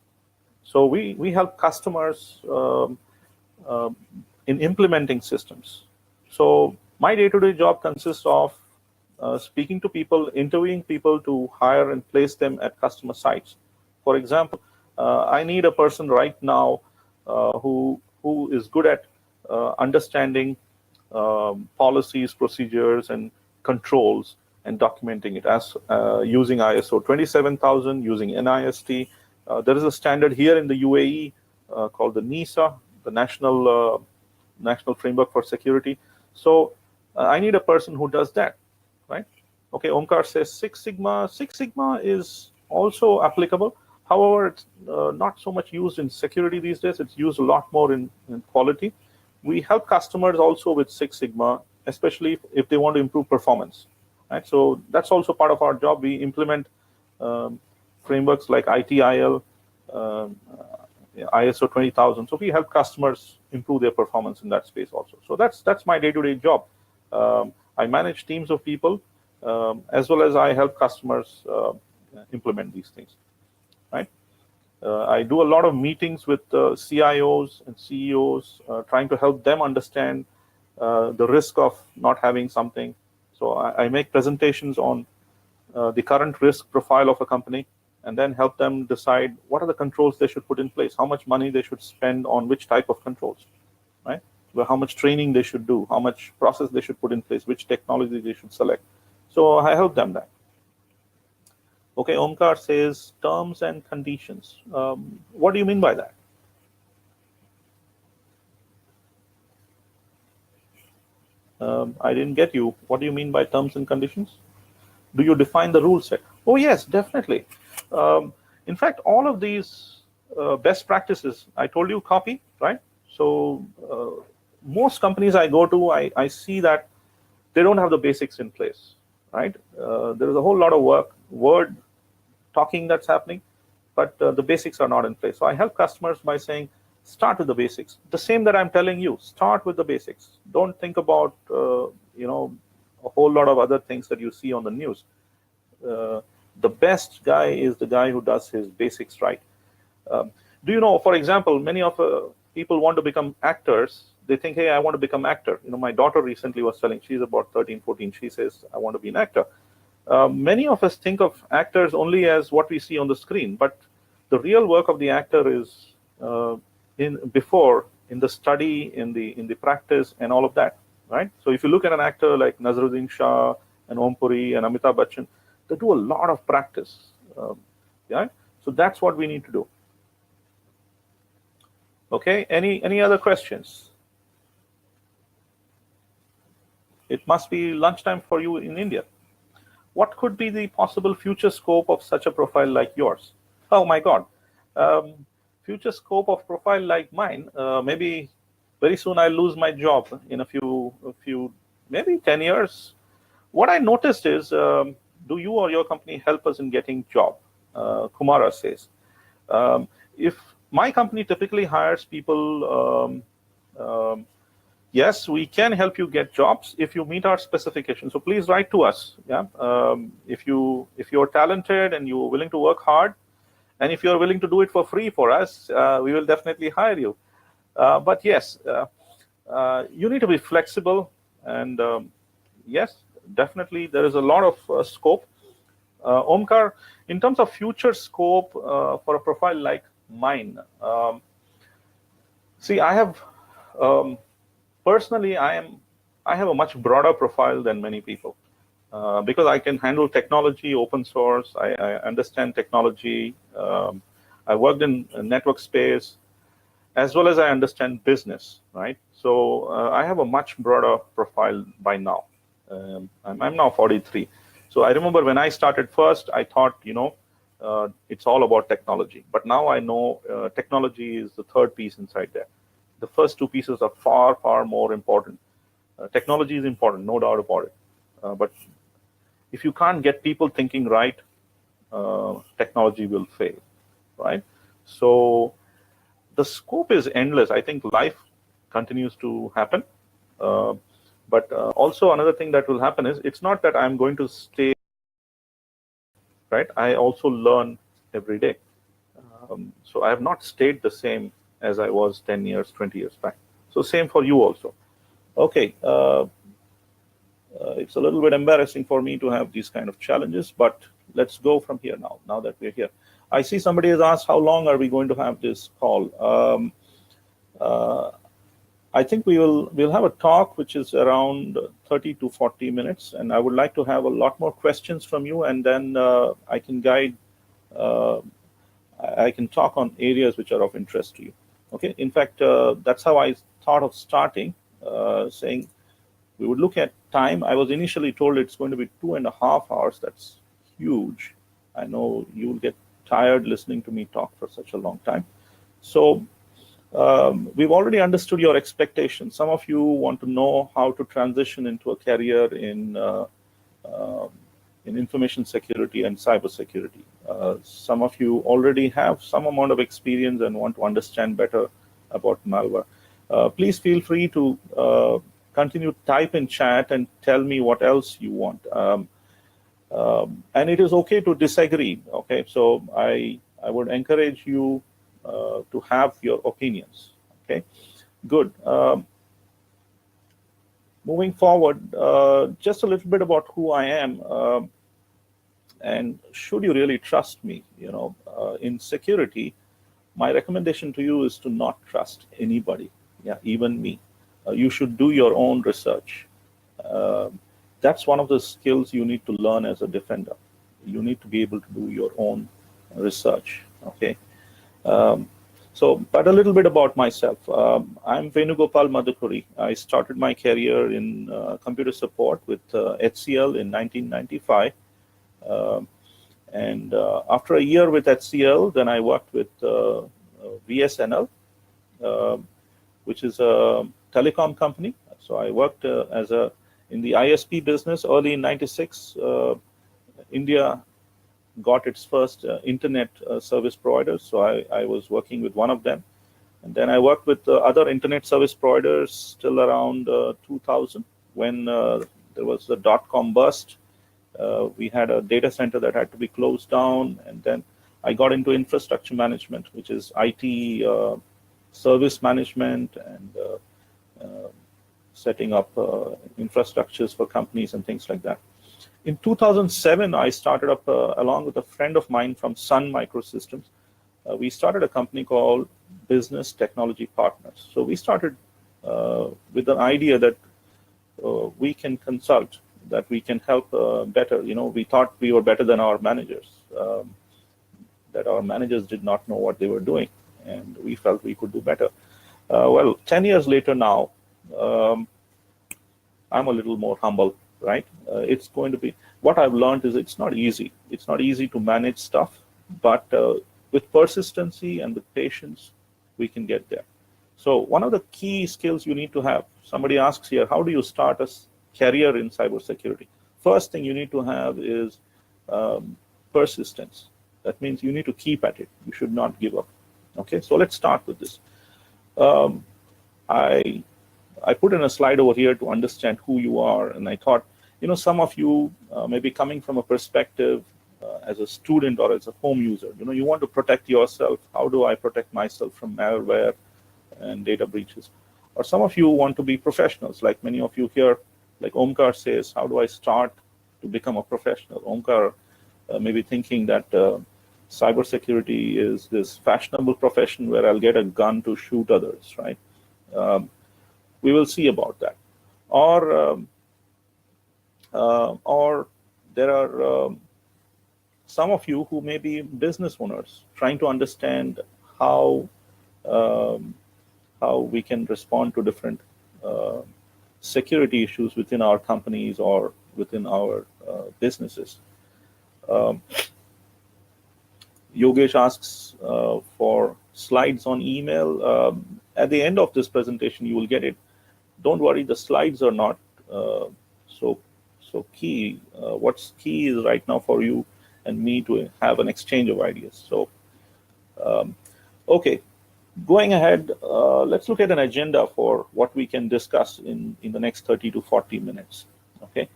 A: So we help customers in implementing systems. So my day-to-day job consists of speaking to people, interviewing people to hire and place them at customer sites. For example, I need a person right now who is good at understanding policies, procedures, and controls, and documenting it as using ISO 27000, using NIST. There is a standard here in the UAE called the NISA, the National Framework for Security. So I need a person who does that, right? Okay, Omkar says Six Sigma. Six Sigma is also applicable. However, it's not so much used in security these days. It's used a lot more in quality. We help customers also with Six Sigma, especially if they want to improve performance, right? So that's also part of our job. We implement frameworks like ITIL, ISO 20000. So we help customers improve their performance in that space also. So that's my day-to-day job. I manage teams of people, as well as I help customers implement these things, right? I do a lot of meetings with CIOs and CEOs, trying to help them understand the risk of not having something. So I make presentations on the current risk profile of a company, and then help them decide what are the controls they should put in place, how much money they should spend on which type of controls, right? Well, how much training they should do, how much process they should put in place, which technology they should select. So I help them that. Okay, Omkar says terms and conditions. What do you mean by that? I didn't get you. What do you mean by terms and conditions? Do you define the rule set? Oh, yes, definitely. In fact, all of these best practices, I told you copy, right? So most companies I go to, I see that they don't have the basics in place, right? There is a whole lot of word talking that's happening, but the basics are not in place. So I help customers by saying, start with the basics. The same that I'm telling you, start with the basics. Don't think about a whole lot of other things that you see on the news. The best guy is the guy who does his basics right. Do you know, for example, many of people want to become actors. They think, hey, I want to become actor. My daughter recently was telling, she's about 13, 14. She says, I want to be an actor. Many of us think of actors only as what we see on the screen, but the real work of the actor is in the study, in the practice, and all of that, right? So if you look at an actor like Nazaruddin Shah and Om Puri and Amitabh Bachchan, They do a lot of practice. Yeah, so that's what we need to do. Okay, any other questions? It must be lunchtime for you in India. What could be the possible future scope of such a profile like yours? Oh my God. Future scope of profile like mine, maybe very soon I'll lose my job in a few, maybe 10 years. What I noticed is, do you or your company help us in getting job? Kumara says. If my company typically hires people, yes, we can help you get jobs if you meet our specifications. So please write to us. Yeah, if you're talented and you're willing to work hard, and if you're willing to do it for free for us, we will definitely hire you. But yes, you need to be flexible, and yes, definitely there is a lot of scope. Omkar, in terms of future scope for a profile like mine, see, I have. Personally, I have a much broader profile than many people because I can handle technology, open source. I understand technology. I worked in network space, as well as I understand business. Right, so I have a much broader profile by now. I'm now 43. So I remember when I started first, I thought, it's all about technology. But now I know technology is the third piece inside there. The first two pieces are far, far more important. Technology is important, no doubt about it. But if you can't get people thinking right, technology will fail, right? So the scope is endless. I think life continues to happen. But also another thing that will happen is, it's not that I'm going to stay, right? I also learn every day. So I have not stayed the same as I was 10 years, 20 years back. So same for you also. Okay, it's a little bit embarrassing for me to have these kind of challenges, but let's go from here now that we're here. I see somebody has asked, how long are we going to have this call? I think we'll have a talk which is around 30 to 40 minutes, and I would like to have a lot more questions from you, and then I can guide, I can talk on areas which are of interest to you. Okay, in fact, that's how I thought of starting, saying we would look at time. I was initially told it's going to be 2.5 hours. That's huge. I know you'll get tired listening to me talk for such a long time. So we've already understood your expectations. Some of you want to know how to transition into a career in information security and cybersecurity. Some of you already have some amount of experience and want to understand better about malware. Please feel free to continue to type in chat and tell me what else you want. And it is okay to disagree. Okay, so I would encourage you to have your opinions. Okay, good. Moving forward, just a little bit about who I am. And should you really trust me, in security, my recommendation to you is to not trust anybody, even me. You should do your own research. That's one of the skills you need to learn as a defender. You need to be able to do your own research, okay? But a little bit about myself. I'm Venugopal Maddukuri. I started my career in computer support with HCL in 1995. And after a year with HCL, then I worked with VSNL, which is a telecom company. So I worked in the ISP business early in '96. India got its first internet service providers. So I was working with one of them. And then I worked with other internet service providers till around 2000, when there was the .com bust. We had a data center that had to be closed down, and then I got into infrastructure management, which is IT service management and setting up infrastructures for companies and things like that. In 2007, I started up, along with a friend of mine from Sun Microsystems, we started a company called Business Technology Partners. So we started with an idea that we can consult that we can help better. We thought we were better than our managers, that our managers did not know what they were doing, and we felt we could do better. Well, 10 years later now, I'm a little more humble, right? It's going to be, what I've learned is it's not easy. It's not easy to manage stuff, but with persistency and with patience, we can get there. So one of the key skills you need to have, somebody asks here, how do you start a career in cybersecurity? First thing you need to have is persistence. That means you need to keep at it. You should not give up. Okay, so let's start with this. I put in a slide over here to understand who you are, and I thought, some of you may be coming from a perspective as a student or as a home user. You want to protect yourself. How do I protect myself from malware and data breaches? Or some of you want to be professionals, like many of you here, like Omkar says, how do I start to become a professional? Omkar may be thinking that cybersecurity is this fashionable profession where I'll get a gun to shoot others, right? We will see about that. Or there are some of you who may be business owners trying to understand how we can respond to different security issues within our companies or within our businesses. Yogesh asks for slides on email. At the end of this presentation, you will get it. Don't worry, the slides are not so key. What's key is right now for you and me to have an exchange of ideas. So, okay, going ahead, let's look at an agenda for what we can discuss in the next 30 to 40 minutes. Okay,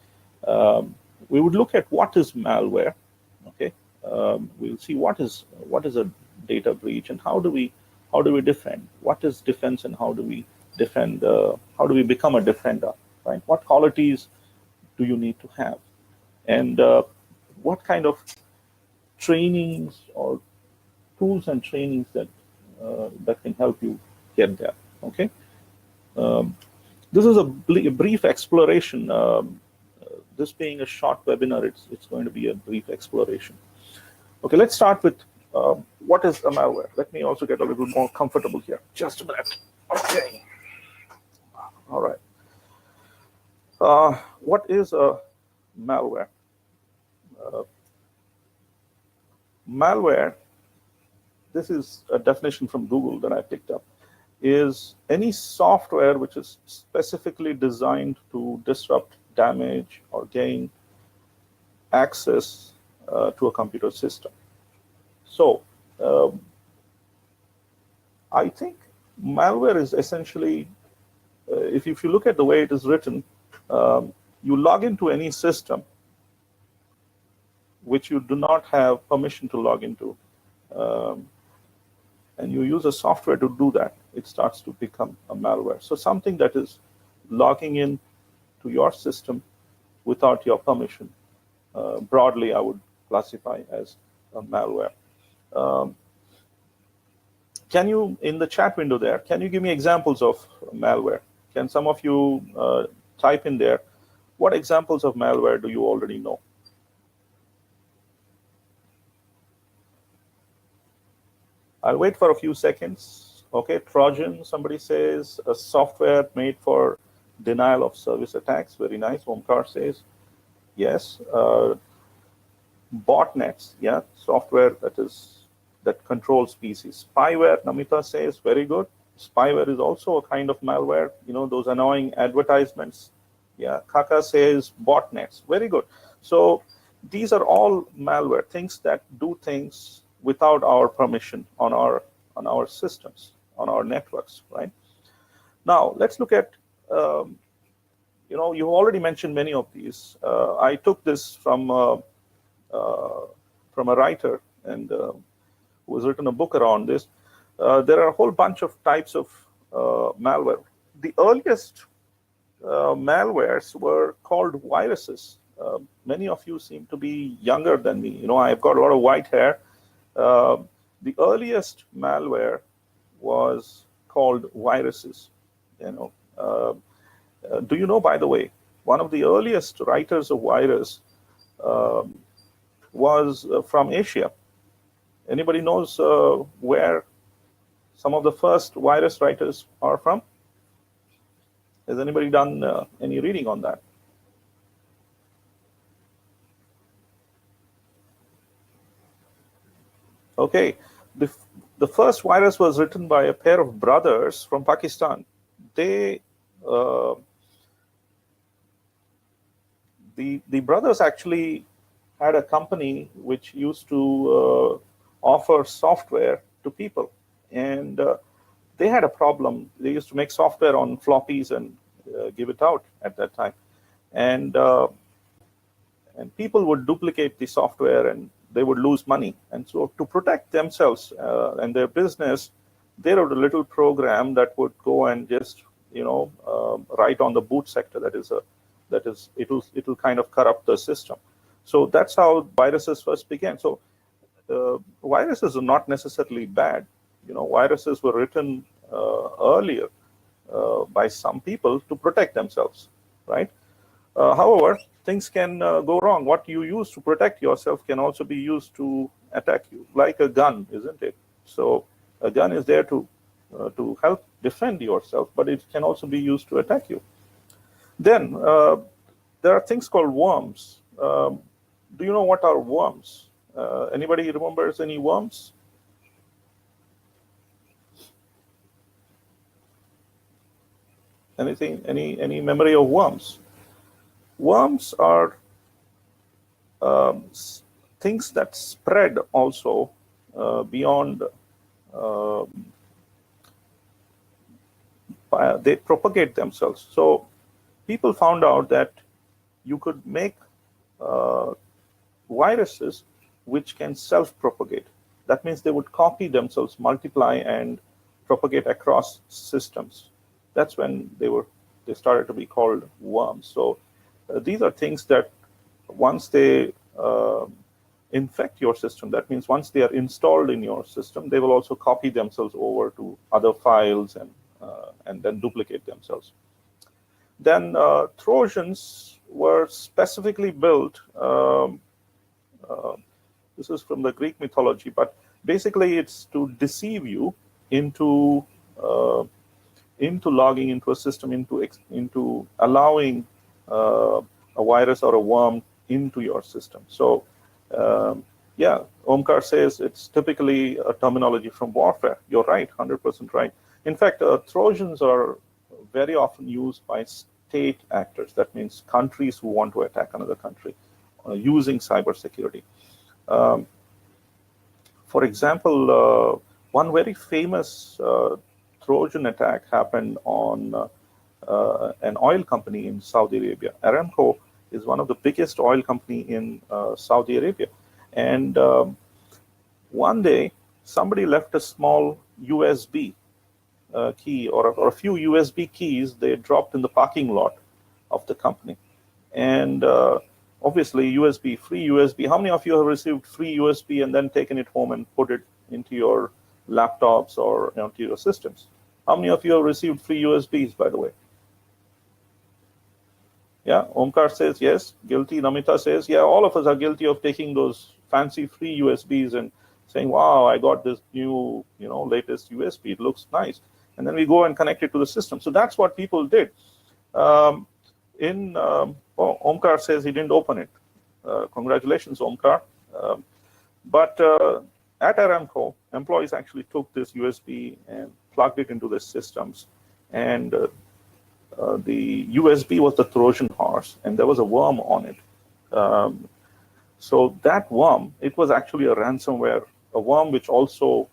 A: we would look at what is malware. Okay, we'll see what is a data breach and how do we defend. What is defense and how do we defend? How do we become a defender? Right? What qualities do you need to have? And what kind of trainings or tools and trainings that can help you get there? Okay. This is a brief exploration. This being a short webinar, it's going to be a brief exploration. Okay, let's start with what is a malware. Let me also get a little more comfortable here. Just a minute. Okay. All right. What is a malware? Malware, this is a definition from Google that I picked up, is any software which is specifically designed to disrupt, damage, or gain access to a computer system. So I think malware is essentially, if you look at the way it is written, you log into any system which you do not have permission to log into, and you use a software to do that, it starts to become a malware. So something that is logging in to your system without your permission, broadly I would classify as a malware. Can you, in the chat window there, can you give me examples of malware? Can some of you type in there, what examples of malware do you already know? I'll wait for a few seconds. Okay, Trojan, somebody says, a software made for denial of service attacks. Very nice. Omkar says, yes. Botnets, yeah, software that controls PCs. Spyware, Namita says, very good. Spyware is also a kind of malware, those annoying advertisements. Yeah, Kaka says botnets, very good. So these are all malware, things that do things without our permission on our systems, on our networks, right? Now let's look at, you've already mentioned many of these. I took this from a writer and who has written a book around this. There are a whole bunch of types of malware. The earliest malwares were called viruses. Many of you seem to be younger than me. I've got a lot of white hair. The earliest malware was called viruses. Do you know, by the way, one of the earliest writers of virus was from Asia. Anybody knows where some of the first virus writers are from? Has anybody done any reading on that? Okay, the first virus was written by a pair of brothers from Pakistan. They the brothers actually had a company which used to offer software to people, and they had a problem. They used to make software on floppies and give it out at that time, and people would duplicate the software and they would lose money. And so to protect themselves and their business, they wrote a little program that would go and just write on the boot sector. It'll kind of corrupt the system. So that's how viruses first began. So viruses are not necessarily bad. Viruses were written earlier by some people to protect themselves, right? However, things can go wrong. What you use to protect yourself can also be used to attack you, like a gun, isn't it? So a gun is there to help defend yourself, but it can also be used to attack you. Then there are things called worms. Do you know what are worms? Anybody remembers any worms? Anything? Any memory of worms? Worms are things that spread also beyond. They propagate themselves. So people found out that you could make viruses which can self-propagate. That means they would copy themselves, multiply, and propagate across systems. That's when they started to be called worms. So these are things that once they infect your system, that means once they are installed in your system, they will also copy themselves over to other files and then duplicate themselves. Then Trojans were specifically built. This is from the Greek mythology, but basically it's to deceive you into logging into a system, into allowing a virus or a worm into your system. So yeah, Omkar says it's typically a terminology from warfare. You're right, 100% right. In fact, Trojans are very often used by state actors. That means countries who want to attack another country using cybersecurity. For example, one very famous Trojan attack happened on an oil company in Saudi Arabia. Aramco is one of the biggest oil company in Saudi Arabia. And one day, somebody left a small USB key or a few USB keys they dropped in the parking lot of the company. And obviously, free USB. How many of you have received free USB and then taken it home and put it into your laptops or into your systems? How many of you have received free USBs, by the way? Yeah, Omkar says yes, guilty. Namita says, yeah, all of us are guilty of taking those fancy free USBs and saying, wow, I got this new, latest USB. It looks nice. And then we go and connect it to the system. So that's what people did. Omkar says he didn't open it. Congratulations, Omkar. But at Aramco, employees actually took this USB and plugged it into the systems. And the USB was the Trojan horse, and there was a worm on it. So that worm, it was actually a ransomware, a worm which also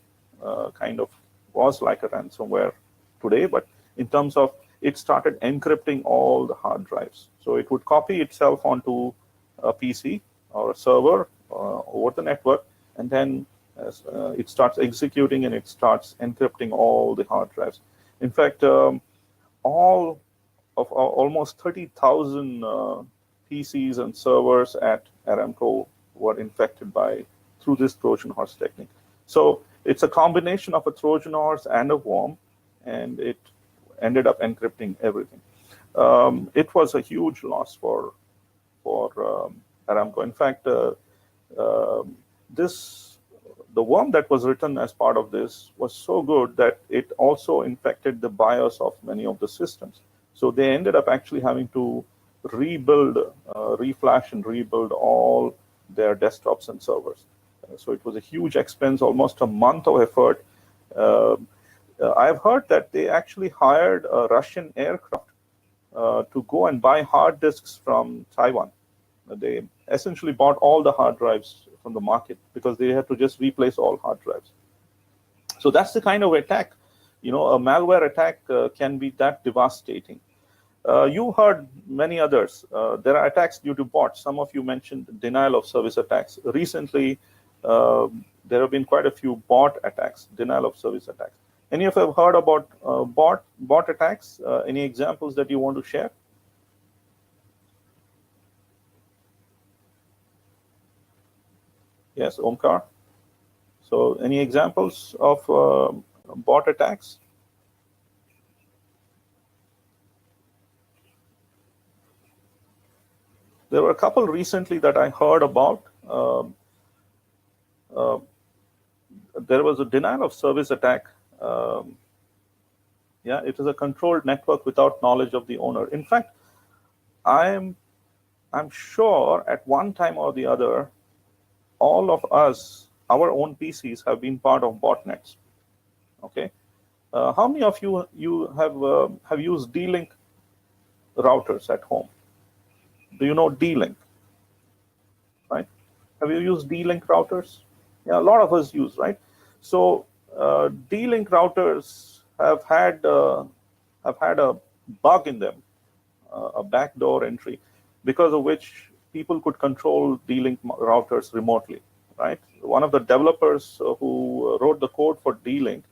A: kind of was like a ransomware today, but in terms of it started encrypting all the hard drives. So it would copy itself onto a PC or a server over the network, and then it starts executing and it starts encrypting all the hard drives. In fact, almost 30,000 PCs and servers at Aramco were infected through this Trojan horse technique. So it's a combination of a Trojan horse and a worm, and it ended up encrypting everything. it was a huge loss for Aramco. In fact, the worm that was written as part of this was so good that it also infected the BIOS of many of the systems. So they ended up actually having to rebuild, reflash and rebuild all their desktops and servers. So it was a huge expense, almost a month of effort. I've heard that they actually hired a Russian aircraft to go and buy hard disks from Taiwan. They essentially bought all the hard drives from the market because they had to just replace all hard drives. So that's the kind of attack. A malware attack can be that devastating. You heard many others. There are attacks due to bots. Some of you mentioned denial of service attacks. Recently, there have been quite a few bot attacks, denial of service attacks. Any of you have heard about bot attacks? Any examples that you want to share? Yes, Omkar. So any examples of bot attacks? There were a couple recently that I heard about. There was a denial of service attack. Yeah, it is a controlled network without knowledge of the owner. In fact, I'm sure at one time or the other, all of us, our own PCs have been part of botnets. Okay, how many of you have used D-Link routers at home? Do you know D-Link? Right? Have you used D-Link routers? Yeah, a lot of us use, right? So D-Link routers have had a bug in them, a backdoor entry, because of which people could control D-Link routers remotely, right? One of the developers who wrote the code for D-Link,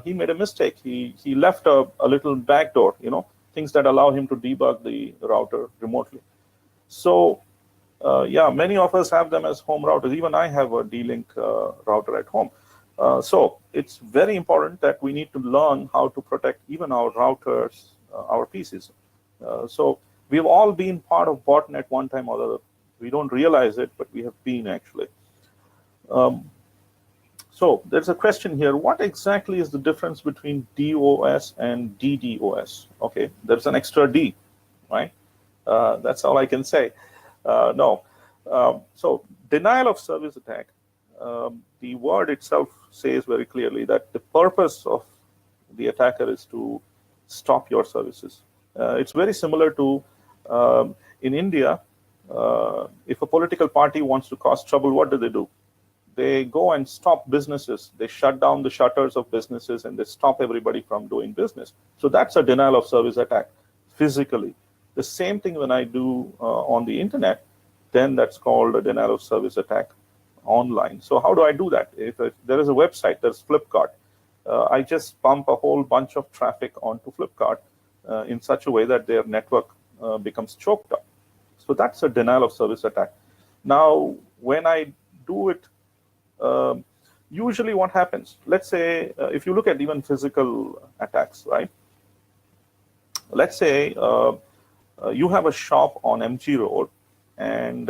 A: he made a mistake. He left a little backdoor, things that allow him to debug the router remotely. So yeah, many of us have them as home routers. Even I have a D-Link router at home. So it's very important that we need to learn how to protect even our routers, our PCs. So we've all been part of botnet one time or other. We don't realize it, but we have been actually. So there's a question here. What exactly is the difference between DOS and DDoS? Okay, there's an extra D, right? That's all I can say. No. So denial of service attack, the word itself says very clearly that the purpose of the attacker is to stop your services. It's very similar to in India, if a political party wants to cause trouble, what do? They go and stop businesses. They shut down the shutters of businesses and they stop everybody from doing business. So that's a denial of service attack physically. The same thing when I do on the internet, then that's called a denial of service attack online. So how do I do that? If there is a website, there's Flipkart. I just pump a whole bunch of traffic onto Flipkart in such a way that their network becomes choked up. So that's a denial of service attack. Now, when I do it, usually what happens, let's say, if you look at even physical attacks, right? Let's say you have a shop on MG Road, and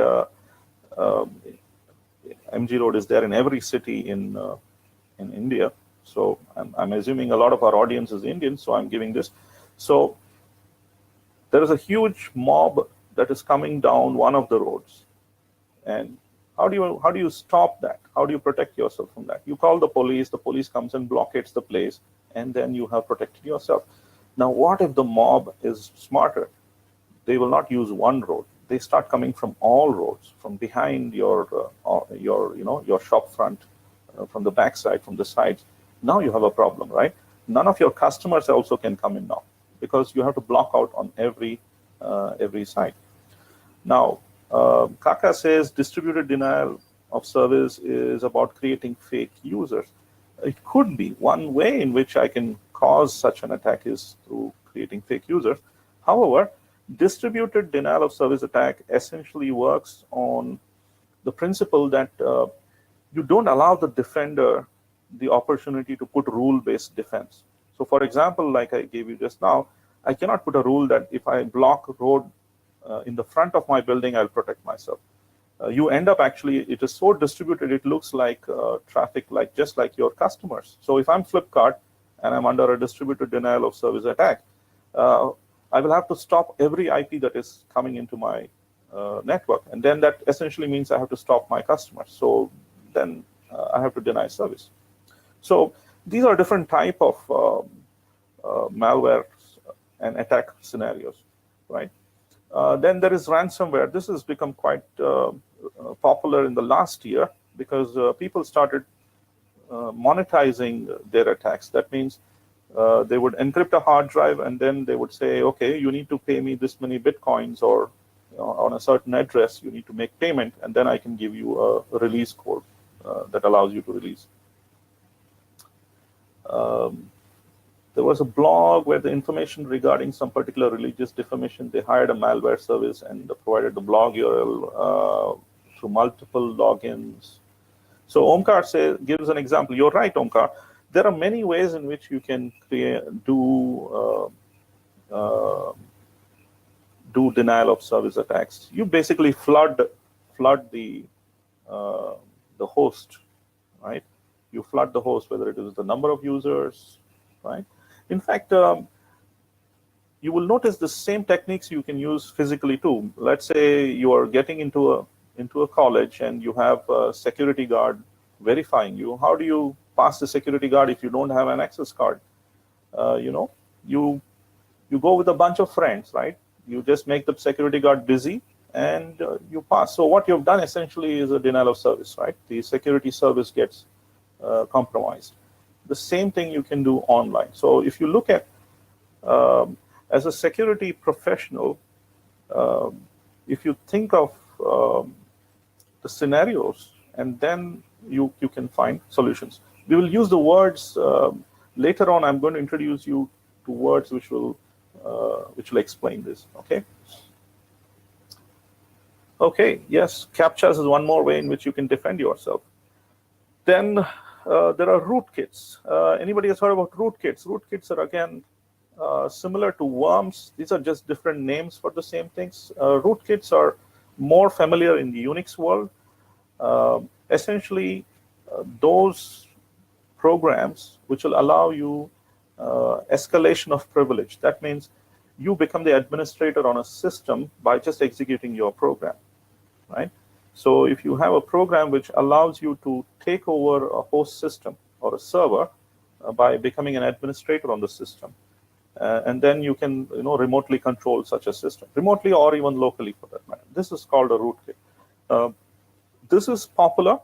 A: MG Road is there in every city in India. So I'm assuming a lot of our audience is Indian, so I'm giving this. So there is a huge mob that is coming down one of the roads, and how do you stop that? How do you protect yourself from that? You call the police comes and blockades the place, and then you have protected yourself. Now, what if the mob is smarter? They will not use one road. They start coming from all roads, from behind your shop front, from the backside, from the sides. Now you have a problem, right? None of your customers also can come in now because you have to block out on every side. Now, Kaka says distributed denial of service is about creating fake users. It could be one way in which I can cause such an attack is through creating fake users. However, distributed denial of service attack essentially works on the principle that you don't allow the defender the opportunity to put rule-based defense. So for example, like I gave you just now, I cannot put a rule that if I block road in the front of my building, I'll protect myself. You end up actually, it is so distributed, it looks like traffic, just like your customers. So if I'm Flipkart and I'm under a distributed denial of service attack, I will have to stop every IP that is coming into my network. And then that essentially means I have to stop my customers. So then I have to deny service. So these are different type of malware and attack scenarios, right? Then there is ransomware. This has become quite popular in the last year because people started monetizing their attacks. That means they would encrypt a hard drive and then they would say, okay, you need to pay me this many bitcoins, or on a certain address, you need to make payment, and then I can give you a release code that allows you to release. There was a blog where the information regarding some particular religious defamation, they hired a malware service and provided the blog URL through multiple logins. So Omkar gives an example. You're right, Omkar. There are many ways in which you can do denial of service attacks. You basically flood the host, right? You flood the host, whether it is the number of users, right? In fact, you will notice the same techniques you can use physically too. Let's say you are getting into a college and you have a security guard verifying you. How do you pass the security guard if you don't have an access card? You go with a bunch of friends, right? You just make the security guard busy and you pass. So what you've done essentially is a denial of service, right? The security service gets compromised. The same thing you can do online. So if you look at, as a security professional, if you think of the scenarios, and then you can find solutions. We will use the words later on. I'm going to introduce you to words which will explain this. Okay. Yes, CAPTCHAs is one more way in which you can defend yourself. Then there are rootkits. Anybody has heard about rootkits? Rootkits are again similar to worms. These are just different names for the same things. Rootkits are more familiar in the Unix world. Essentially, those programs which will allow you escalation of privilege. That means you become the administrator on a system by just executing your program, right? So if you have a program which allows you to take over a host system or a server by becoming an administrator on the system, and then you can remotely control such a system, remotely or even locally for that matter. This is called a rootkit. This is popular,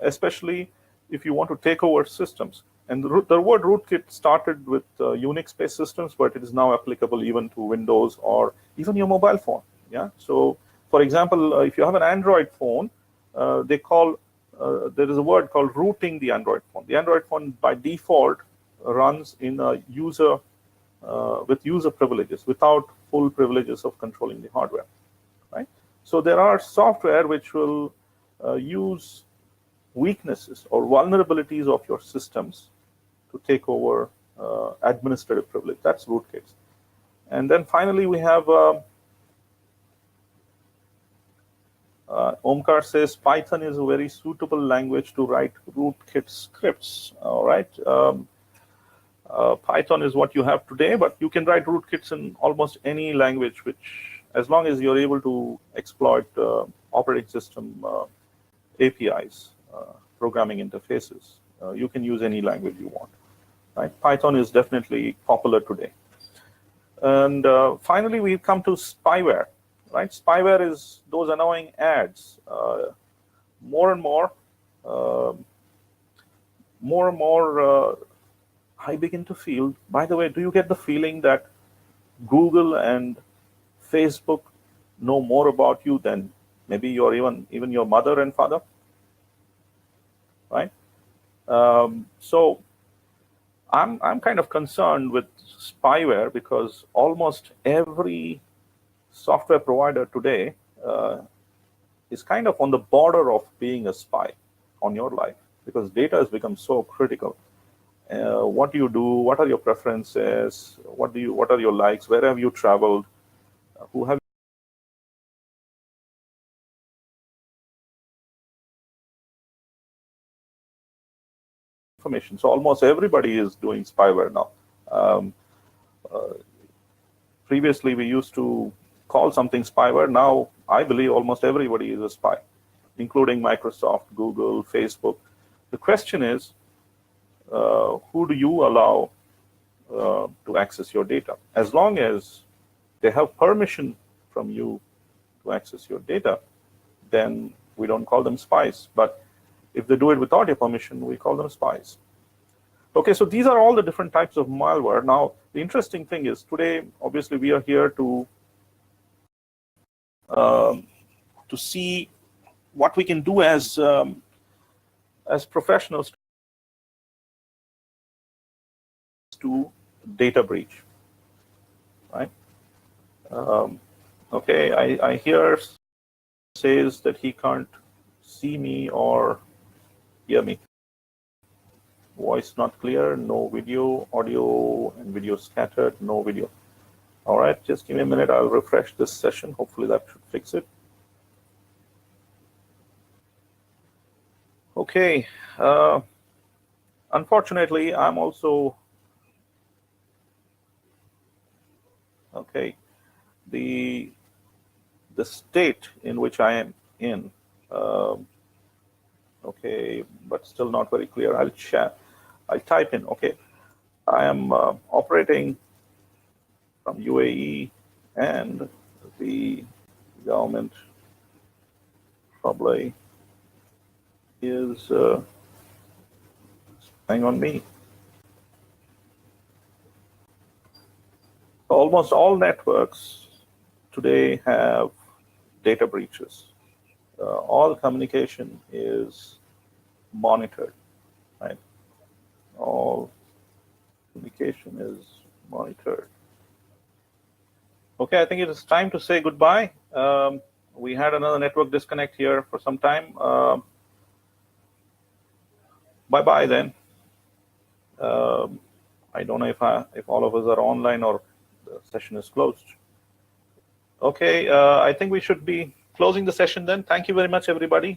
A: especially if you want to take over systems. And the word rootkit started with Unix-based systems, but it is now applicable even to Windows or even your mobile phone. Yeah. So, for example, if you have an Android phone, there is a word called rooting the Android phone. The Android phone by default runs in a user with user privileges, without full privileges of controlling the hardware, right? So there are software which will use weaknesses or vulnerabilities of your systems to take over administrative privilege. That's rootkits. And then finally, we have Omkar says Python is a very suitable language to write rootkit scripts. All right. Python is what you have today, but you can write rootkits in almost any language, which, as long as you're able to exploit operating system APIs, programming interfaces, you can use any language you want. Right? Python is definitely popular today. And finally, we come to spyware. Right? Spyware is those annoying ads. More and more, I begin to feel, by the way, do you get the feeling that Google and Facebook know more about you than maybe your even your mother and father? Right? So I'm kind of concerned with spyware because almost every software provider today is kind of on the border of being a spy on your life, because data has become so critical. What do you do? What are your preferences? What are your likes? Where have you traveled? Who have information? So almost everybody is doing spyware now. Previously, we used to call something spyware. Now, I believe almost everybody is a spy, including Microsoft, Google, Facebook. The question is, who do you allow to access your data? As long as they have permission from you to access your data, then we don't call them spies. But if they do it without your permission, we call them spies. Okay, so these are all the different types of malware. Now, the interesting thing is today, obviously, we are here to see what we can do as professionals to data breach, right? Okay, I hear says that he can't see me or hear me. Voice not clear, no video, audio and video scattered, no video. All right, just give me a minute. I'll refresh this session. Hopefully that should fix it. Okay. Unfortunately, I'm also okay. The state in which I am in. Okay, but still not very clear. I'll type in. Okay, I am operating from UAE, and the government probably is spying on me. Almost all networks today have data breaches. All communication is monitored, right? All communication is monitored. Okay, I think it is time to say goodbye. We had another network disconnect here for some time. Bye-bye then. I don't know if all of us are online or the session is closed. Okay, I think we should be closing the session then. Thank you very much, everybody.